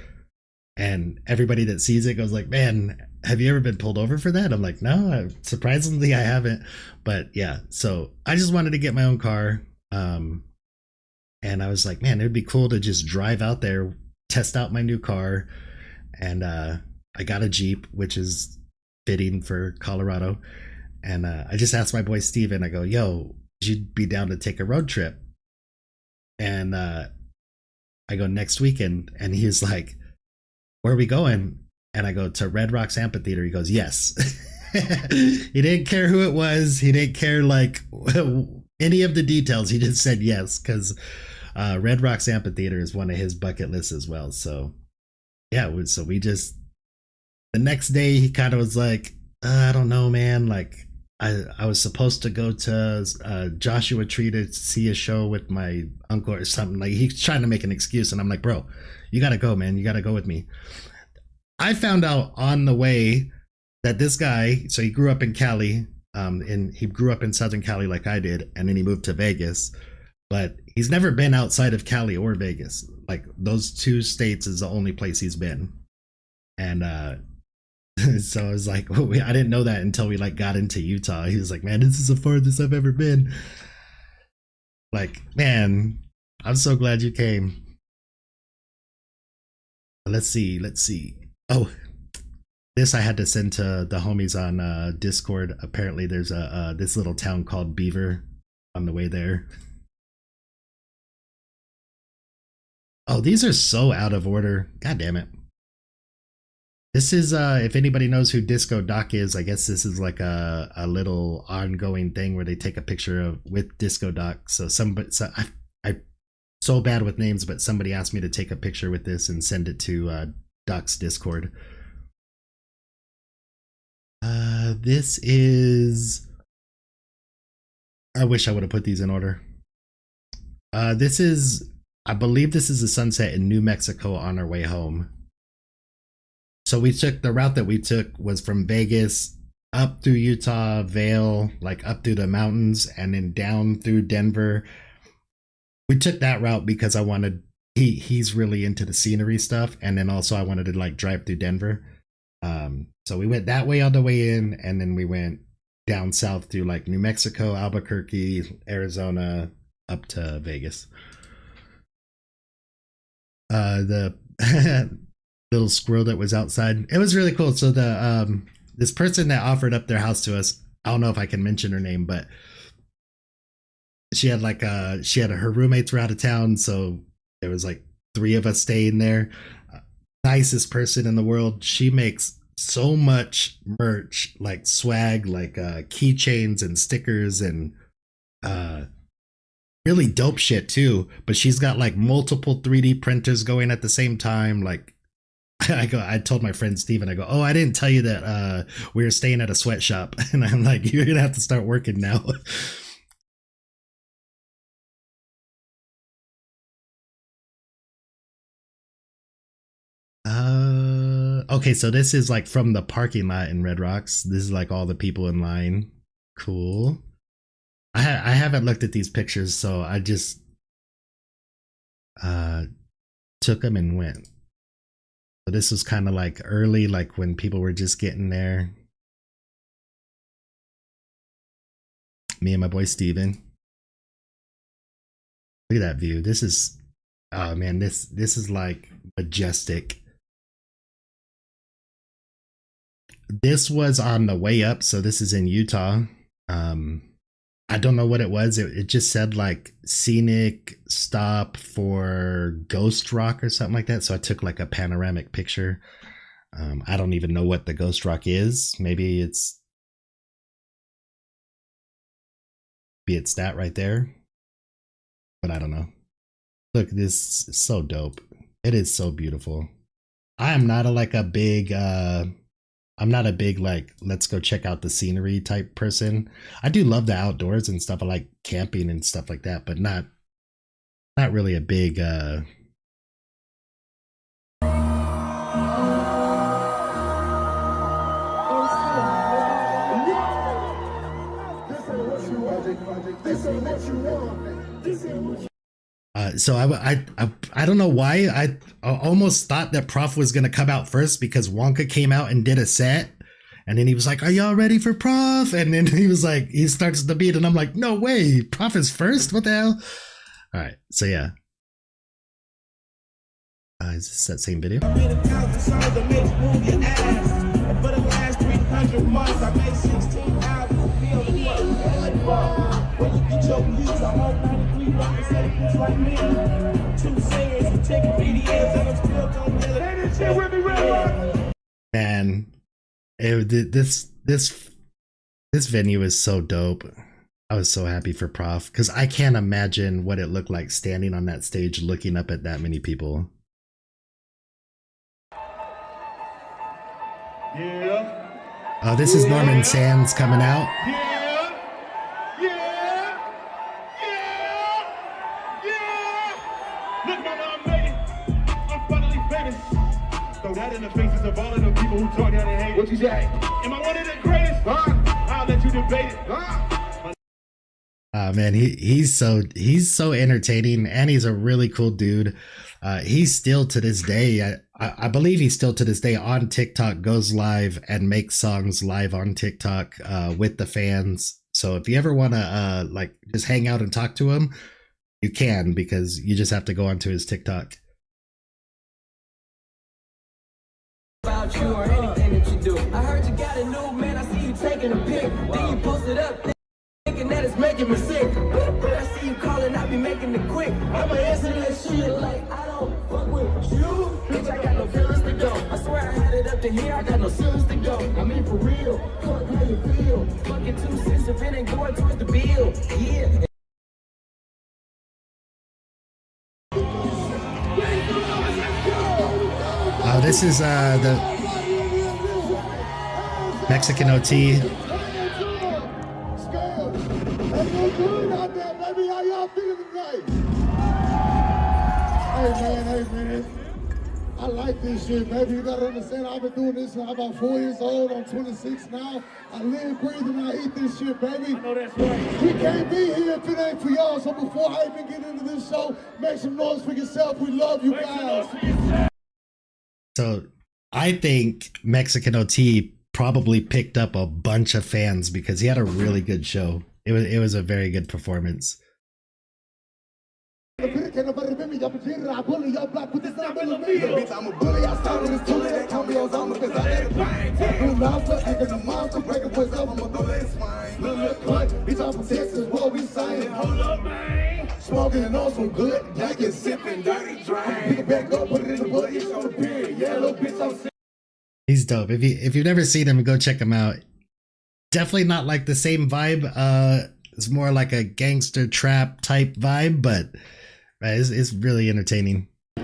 And everybody that sees it goes like, man, have you ever been pulled over for that? I'm like, no, surprisingly I haven't. But yeah, so I just wanted to get my own car. And I was like, man, it'd be cool to just drive out there, test out my new car. And I got a Jeep, which is fitting for Colorado. And I just asked my boy Steven, I go, yo, would you be down to take a road trip? And I go, next weekend. And he's like, where are we going? And I go, to Red Rocks Amphitheater. He goes, yes. He didn't care who it was. He didn't care like any of the details. He just said yes, because Red Rocks Amphitheater is one of his bucket lists as well. So yeah, so we just, the next day he kind of was like, I don't know, man. Like I was supposed to go to Joshua Tree to see a show with my uncle or something. Like, he's trying to make an excuse, and I'm like, bro, you gotta go, man. You gotta go with me. I found out on the way that this guy, so he grew up in Cali, and he grew up in Southern Cali like I did, and then he moved to Vegas. But he's never been outside of Cali or Vegas. Like, those two states is the only place he's been. And so I was like, oh, I didn't know that until we like got into Utah. He was like, man, this is the farthest I've ever been. Like, man, I'm so glad you came. Let's see. Oh, this I had to send to the homies on Discord. Apparently there's this little town called Beaver on the way there. Oh, these are so out of order. God damn it. This is, if anybody knows who Disco Doc is, I guess this is like a little ongoing thing where they take a picture of with Disco Doc. So I so bad with names, but somebody asked me to take a picture with this and send it to Doc's Discord. This is... I wish I would have put these in order. This is... I believe this is a sunset in New Mexico on our way home. So we took... The route that we took was from Vegas up through Utah, Vail, like up through the mountains, and then down through Denver. We took that route because I wanted... He's really into the scenery stuff, and then also I wanted to like drive through Denver. So we went that way all the way in, and then we went down south through like New Mexico, Albuquerque, Arizona, up to Vegas. The little squirrel that was outside, it was really cool. So the this person that offered up their house to us, I don't know if I can mention her name, but she had like her roommates were out of town, so there was like 3 of us staying there. Nicest person in the world. She makes so much merch, like swag, like keychains and stickers and really dope shit too. But she's got like multiple 3D printers going at the same time. Like I told my friend Steven, I go, oh, I didn't tell you that we were staying at a sweatshop. And I'm like, you're gonna have to start working now. Okay, so this is like from the parking lot in Red Rocks. This is like all the people in line. Cool. I haven't looked at these pictures, so I just took them and went. So this was kind of like early, like when people were just getting there. Me and my boy Steven. Look at that view. This is, oh man, this is like majestic. This was on the way up, so this is in Utah. I don't know what it was. It just said like scenic stop for Ghost Rock or something like that. So I took like a panoramic picture. I don't even know what the Ghost Rock is. Maybe it's that right there, but I don't know. Look, this is so dope. It is so beautiful. I am not I'm not a big like let's go check out the scenery type person. I do love the outdoors and stuff. I like camping and stuff like that, but not really a big so I don't know why I almost thought that Prof was gonna come out first because Wonka came out and did a set, and then he was like, "Are y'all ready for Prof?" And then he was like, he starts the beat, and I'm like, "No way, Prof is first? What the hell?" All right, so yeah. Is this that same video? Man, this venue is so dope. I was so happy for Prof because I can't imagine what it looked like standing on that stage looking up at that many people. Yeah. Oh, this is Norman Sands coming out. Yeah. Yeah. Yeah. Yeah. Look, mama, I made it. I'm finally famous. Throw that in the faces of all of the people who talk down and hate. What you say? Am I one of the greatest? I'll let you debate it. Man, he's so entertaining, and he's a really cool dude. He's still to this day, I believe he's still to this day on TikTok, goes live and makes songs live on TikTok with the fans. So if you ever want to like just hang out and talk to him, you can, because you just have to go onto his TikTok. About you or anything that you do. I heard you got a new man. I see you taking a pic. Then you post it up. Thinking that it's making me sick. But I see you calling, I be making it quick. I'ma answer that shit like I don't fuck with you. Bitch, I got no feelings to go. I swear I had it up to here, I got no feelings to go. I mean for real, fuck how you feel. Fucking 2 cents if it ain't going towards the bill. Yeah. Oh, this is the Mexican OT. Hey man, I like this shit, baby. You gotta understand, I've been doing this since I'm about 4 years old. I'm 26 now. I live, breathe, and I eat this shit, baby. I know that's right. We can't be here if it ain't for y'all. So before I even get into this show, make some noise for yourself. We love you guys. So I think Mexican OT probably picked up a bunch of fans because he had a really good show. It was a very good performance. I'm a bully, I'm a bully, I started this bully, they call me Osama because I had a brain. I'm a monster, breaking boys up, I'm a bully, swine. Little cut, bitch, I'm from Texas, what we saying? Hold up, man. Smoking and on some good, jacket, sipping, dirty drain. Pick it back up, put it in the butt, it's on the period. Yeah, little bitch, I'm sick. He's dope. If you've never seen him, go check him out. Definitely not like the same vibe. It's more like a gangster trap type vibe, but it's really entertaining. Go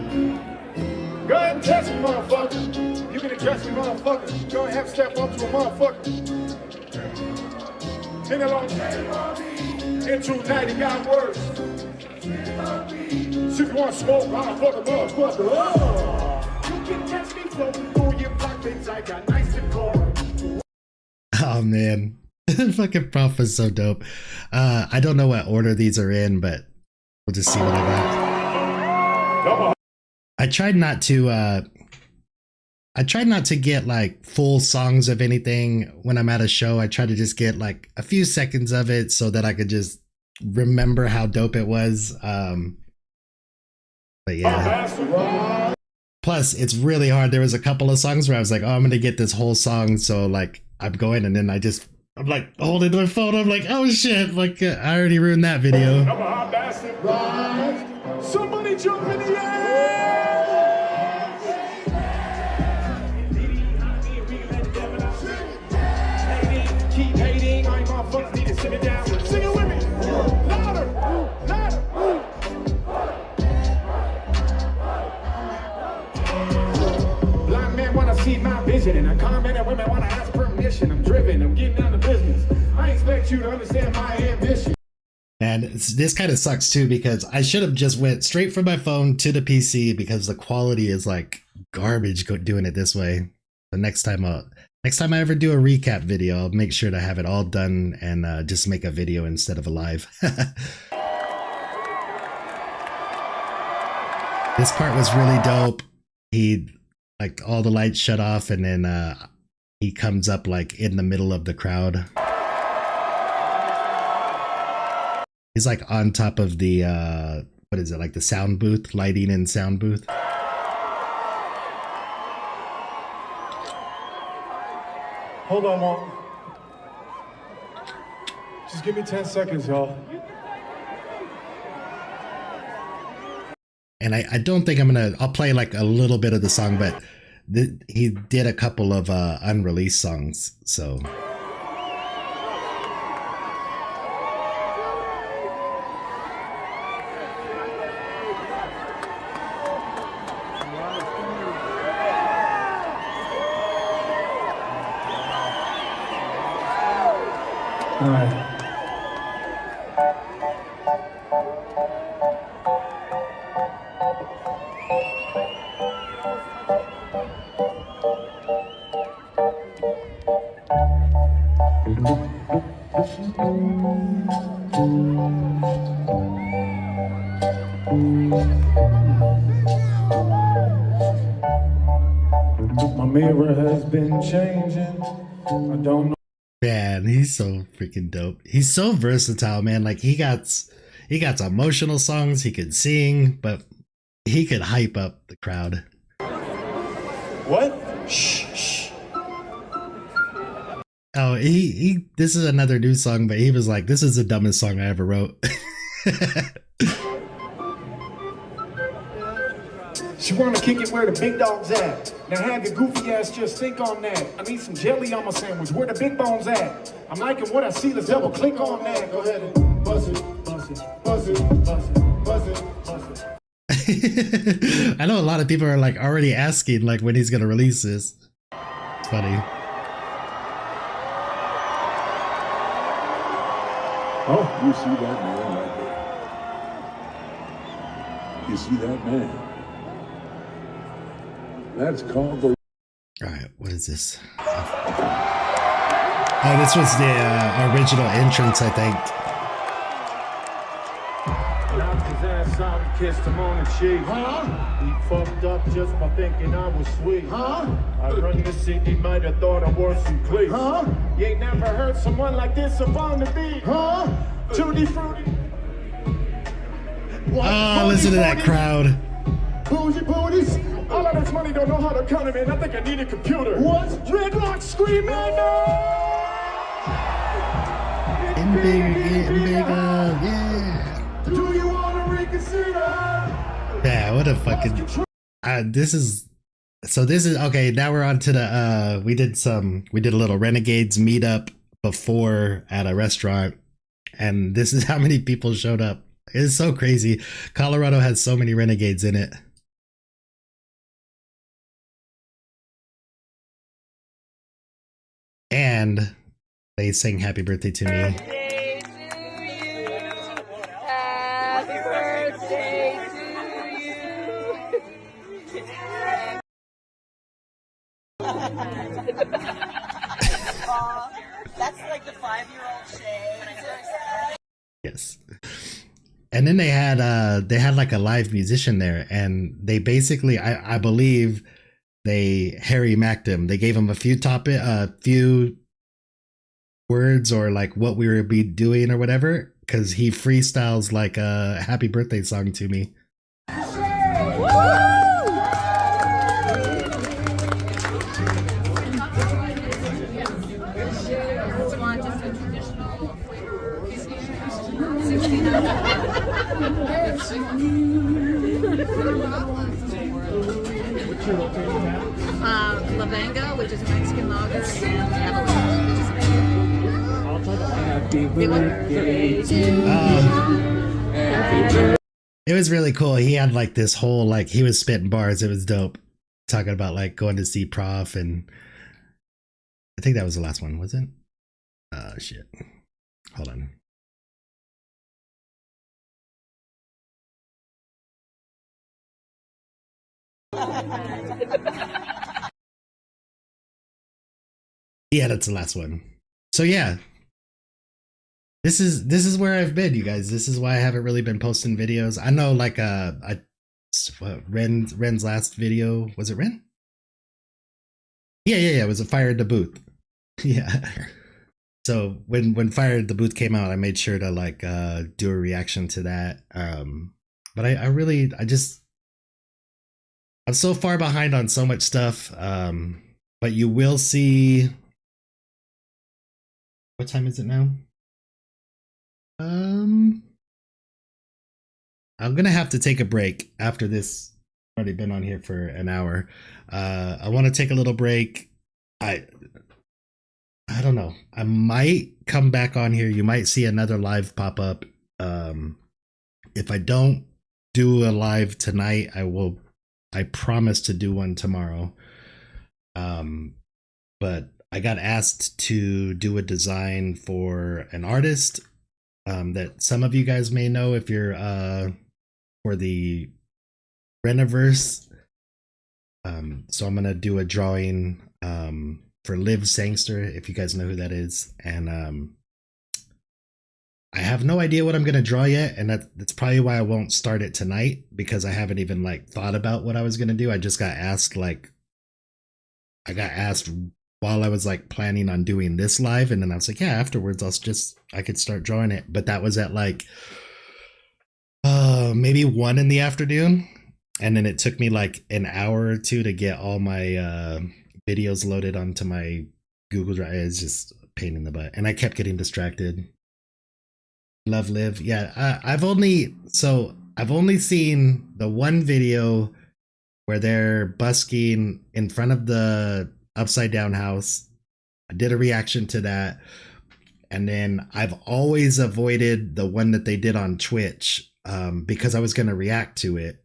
ahead and test me, motherfucker. You can address me, mother. Go ahead and step up to a motherfucker. Sing along. Into 90 got words. So if you want smoke, motherfucker. You can catch me floating through your pockets. I got nice and cold. Oh man, fucking Prof is so dope. I don't know what order these are in, but we'll just see what I got. I tried not to get like full songs of anything when I'm at a show. I try to just get like a few seconds of it so that I could just remember how dope it was. But yeah. Plus, it's really hard. There was a couple of songs where I was like, oh, I'm gonna get this whole song. So like I'm going and then I'm like holding my phone. I'm like, oh shit, like I already ruined that video. I'm a hot bastard. Right. Somebody jump in the air. Keep hating, I ain't motherfuckers need to sing it down. Sing it with me. Louder. Blind men wanna see my vision, and I comment and women wanna ask permission. I'm driven, I'm getting down to business. I expect you to understand my ambition. And this kind of sucks too because I should have just went straight from my phone to the PC because the quality is like garbage doing it this way. The next time I ever do a recap video, I'll make sure to have it all done and just make a video instead of a live. This part was really dope. He like all the lights shut off and then he comes up like in the middle of the crowd. He's like on top of the, what is it, like the sound booth, lighting and sound booth. Hold on, Mom. Just give me 10 seconds, y'all. And I don't think I'll play like a little bit of the song, but he did a couple of unreleased songs, so. All right. My mirror has been changing. I don't know. Man, he's so freaking dope. He's so versatile, man. Like he got emotional songs, he could sing, but he could hype up the crowd. What? Shh. Oh, he this is another new song, but he was like, this is the dumbest song I ever wrote. She wanna kick it where the big dog's at. Now have your goofy ass just think on that. I need some jelly on my sandwich, where the big bones at? I'm liking what I see, let's double click on that. Go ahead and buzz it, buzz it, buzz it, buzz it, buzz it, buzz it. I know a lot of people are like already asking like when he's gonna release this. It's funny. Oh, you see that man right there? You see that man? That's called the... All right, what is this? Oh, this was the original entrance, I think. Knocked his ass out and kissed him on the cheek. He fucked up just by thinking I was sweet. I run the city, might have thought I wore some cleats. You ain't never heard someone like this up on the beat. Tutti frutti. Oh, listen to that crowd. Bougie booties. All of this money don't know how to count it, man. I think I need a computer. What? Red Rock screaming no! Getting bigger, getting bigger, yeah. Do you want to reconsider? Yeah, what a fucking. This is okay. Now we're on to the. We did a little Renegades meetup before at a restaurant, and this is how many people showed up. It's so crazy. Colorado has so many Renegades in it. And they sang happy birthday to me. Happy birthday to you. That's like the 5-year-old Shae. Yes. And then they had like a live musician there, and they basically I believe they Harry Macked him. They gave him a few words or like what we would be doing or whatever, because he freestyles like a happy birthday song to me. Lavenga, which is a Mexican lager, and Avalanche, It was really cool. He had like this whole like he was spitting bars. It was dope. Talking about like going to see Prof, and I think that was the last one, was it? Shit. Hold on. Yeah, that's the last one. So yeah, this is where I've been, you guys. This is why I haven't really been posting videos. I know, like Ren's last video, was it Ren? Yeah. It was a Fire at the Booth. Yeah. So when Fire at the Booth came out, I made sure to like do a reaction to that. But I'm so far behind on so much stuff. But you will see. What time is it now? I'm gonna have to take a break after this. I've already been on here for an hour. I want to take a little break. I don't know. I might come back on here. You might see another live pop up. If I don't do a live tonight, I promise to do one tomorrow. But I got asked to do a design for an artist that some of you guys may know if you're for the Reniverse. So I'm gonna do a drawing for Liv Sangster, if you guys know who that is, and I have no idea what I'm gonna draw yet, and that's probably why I won't start it tonight, because I haven't even like thought about what I was gonna do. I just got asked while I was like planning on doing this live, and then I was like, yeah, afterwards I could start drawing it. But that was at like maybe 1 in the afternoon, and then it took me like an hour or two to get all my videos loaded onto my Google Drive. It's just a pain in the butt, and I kept getting distracted. Love Liv. Yeah, I've only seen the one video where they're busking in front of the upside down house. I did a reaction to that, and then I've always avoided the one that they did on Twitch because I was going to react to it,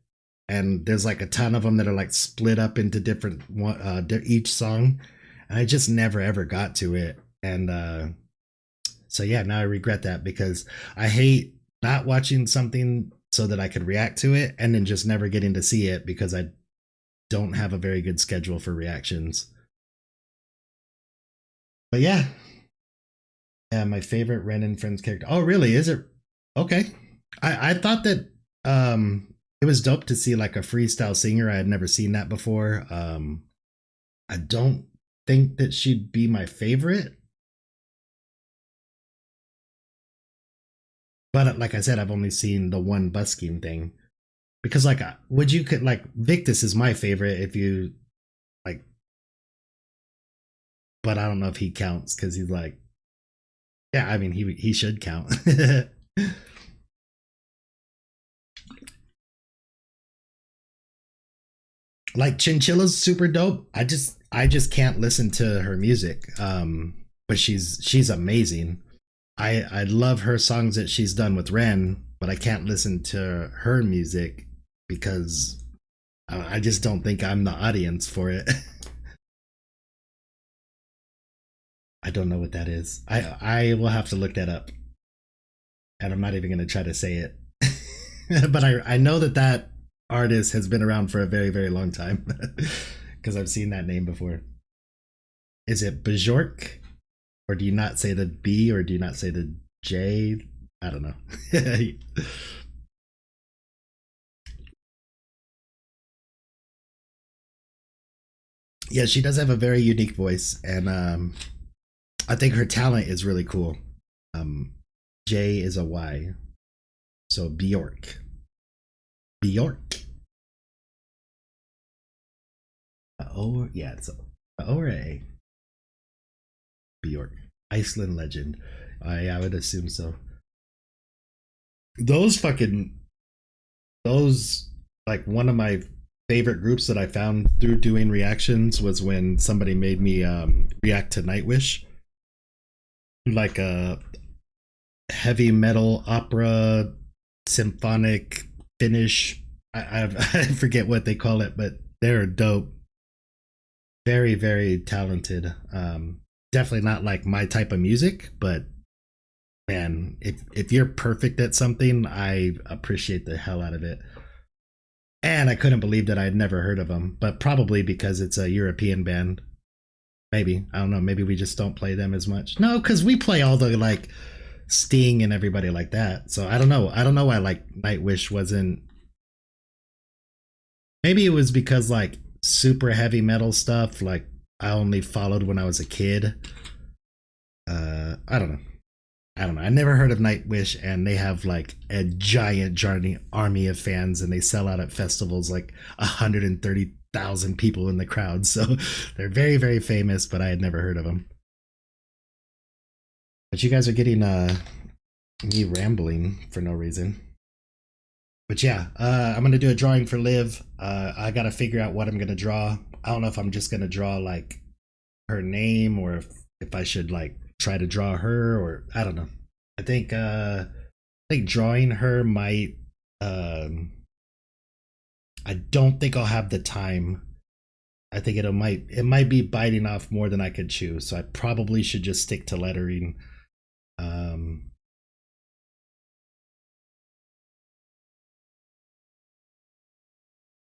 and there's like a ton of them that are like split up into different one, each song, and I just never ever got to it. And so yeah, now I regret that because I hate not watching something so that I could react to it and then just never getting to see it because I don't have a very good schedule for reactions. But yeah, my favorite Ren and Friends character. Oh, really? Is it? Okay. I thought that it was dope to see like a freestyle singer. I had never seen that before. I don't think that she'd be my favorite. But like I said, I've only seen the one busking thing. Because like would you could like Victus is my favorite if you like, but I don't know if he counts because he's like, yeah, I mean he should count. Like Chinchilla's super dope. I just can't listen to her music. But she's amazing. I love her songs that she's done with Ren, but I can't listen to her music because I just don't think I'm the audience for it. I don't know what that is. I will have to look that up. And I'm not even going to try to say it. But I know that artist has been around for a very, very long time because I've seen that name before. Is it Bajork? Or do you not say the B or do you not say the J? I don't know. Yeah, she does have a very unique voice, and I think her talent is really cool. J is a Y, so Bjork. Bjork. O, yeah, it's a O or A. Bjork, Iceland legend. I would assume so. Those like one of my favorite groups that I found through doing reactions was when somebody made me react to Nightwish, like a heavy metal opera symphonic Finnish. I forget what they call it, but they're dope. Very, very talented. Definitely not like my type of music, but man, if you're perfect at something, I appreciate the hell out of it. And I couldn't believe that I'd never heard of them, but probably because it's a European band. Maybe, I don't know, maybe we just don't play them as much. No, because we play all the like Sting and everybody like that. So I don't know why like Nightwish wasn't. Maybe it was because like super heavy metal stuff like I only followed when I was a kid. I don't know. I never heard of Nightwish, and they have like a giant army of fans, and they sell out at festivals like 130,000 people in the crowd. So they're very, very famous, but I had never heard of them. But you guys are getting me rambling for no reason. But yeah, I'm gonna do a drawing for Liv. I gotta figure out what I'm gonna draw. I don't know if I'm just gonna draw like her name or if I should like try to draw her, or I don't know. I think drawing her might I don't think I'll have the time. I think it might be biting off more than I could chew, so I probably should just stick to lettering.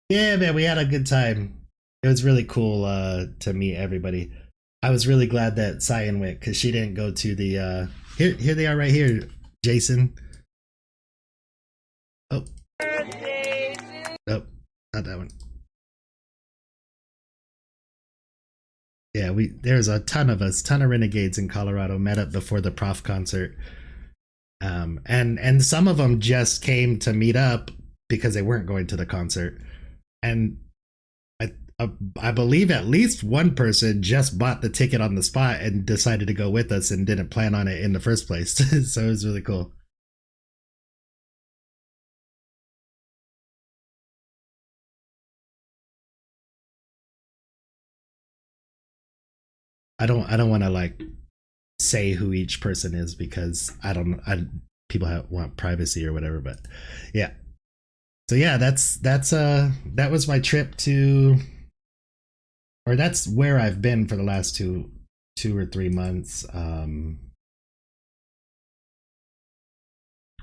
Yeah, man, we had a good time. It was really cool to meet everybody. I was really glad that Cyan went because she didn't go to the here they are right here, Jason. Oh. Nope, not that one. Yeah, there's a ton of renegades in Colorado met up before the Prof concert. And some of them just came to meet up because they weren't going to the concert. And I believe at least one person just bought the ticket on the spot and decided to go with us and didn't plan on it in the first place. So it was really cool. I don't want to like say who each person is because people want privacy or whatever, but yeah. So yeah, that was my trip to, or that's where I've been for the last 2 or 3 months. Well,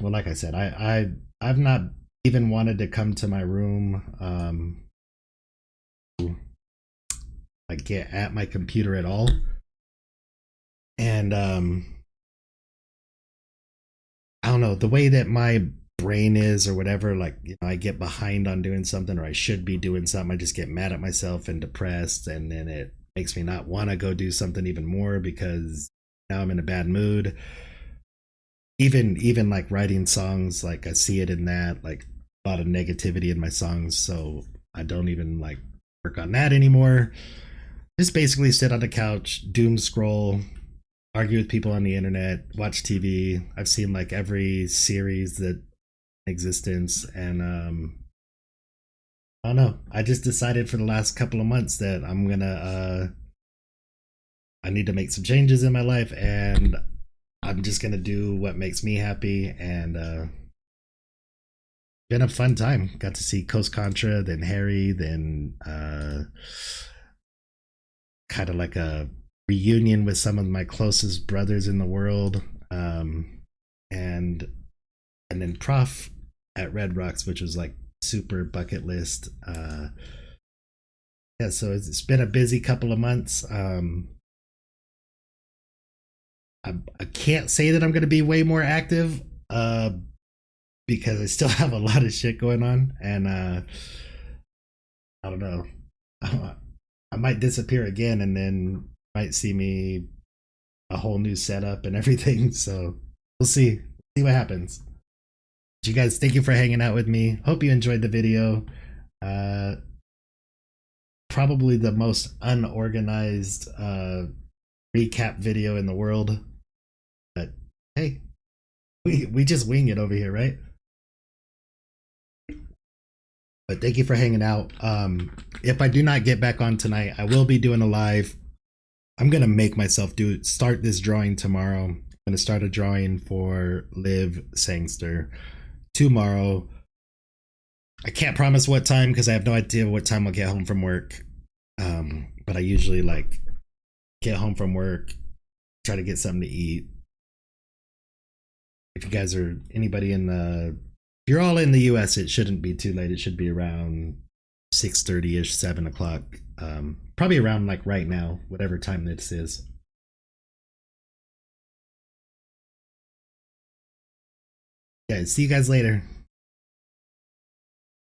like I said, I've not even wanted to come to my room, like get at my computer at all. And I don't know, the way that my brain is or whatever, like, you know, I get behind on doing something, or I should be doing something, I just get mad at myself and depressed, and then it makes me not want to go do something even more because now I'm in a bad mood. Even like writing songs, like I see it in that, like a lot of negativity in my songs, so I don't even like work on that anymore. Just basically sit on the couch, doom scroll, argue with people on the internet, watch TV. I've seen like every series that existence, and I don't know, I just decided for the last couple of months that I'm gonna I need to make some changes in my life, and I'm just gonna do what makes me happy. And been a fun time. Got to see Coast Contra, then Harry, then kind of like a reunion with some of my closest brothers in the world, and then Prof at Red Rocks, which was like super bucket list. Yeah, so it's been a busy couple of months. I can't say that I'm going to be way more active, because I still have a lot of shit going on, and I don't know. I might disappear again, and then might see me a whole new setup and everything. So we'll see what happens. But you guys, thank you for hanging out with me. Hope you enjoyed the video. Probably the most unorganized recap video in the world, but hey, we just wing it over here, right? But thank you for hanging out. If I do not get back on tonight, I will be doing a live. I'm gonna make myself start this drawing tomorrow. I'm gonna start a drawing for Liv Sangster tomorrow. I can't promise what time because I have no idea what time I'll get home from work. But I usually like get home from work, try to get something to eat. If you guys are anybody in the, if you're all in the US, it shouldn't be too late. It should be around 6:30ish, 7 o'clock. Probably around like right now, whatever time this is. Yeah, see you guys later.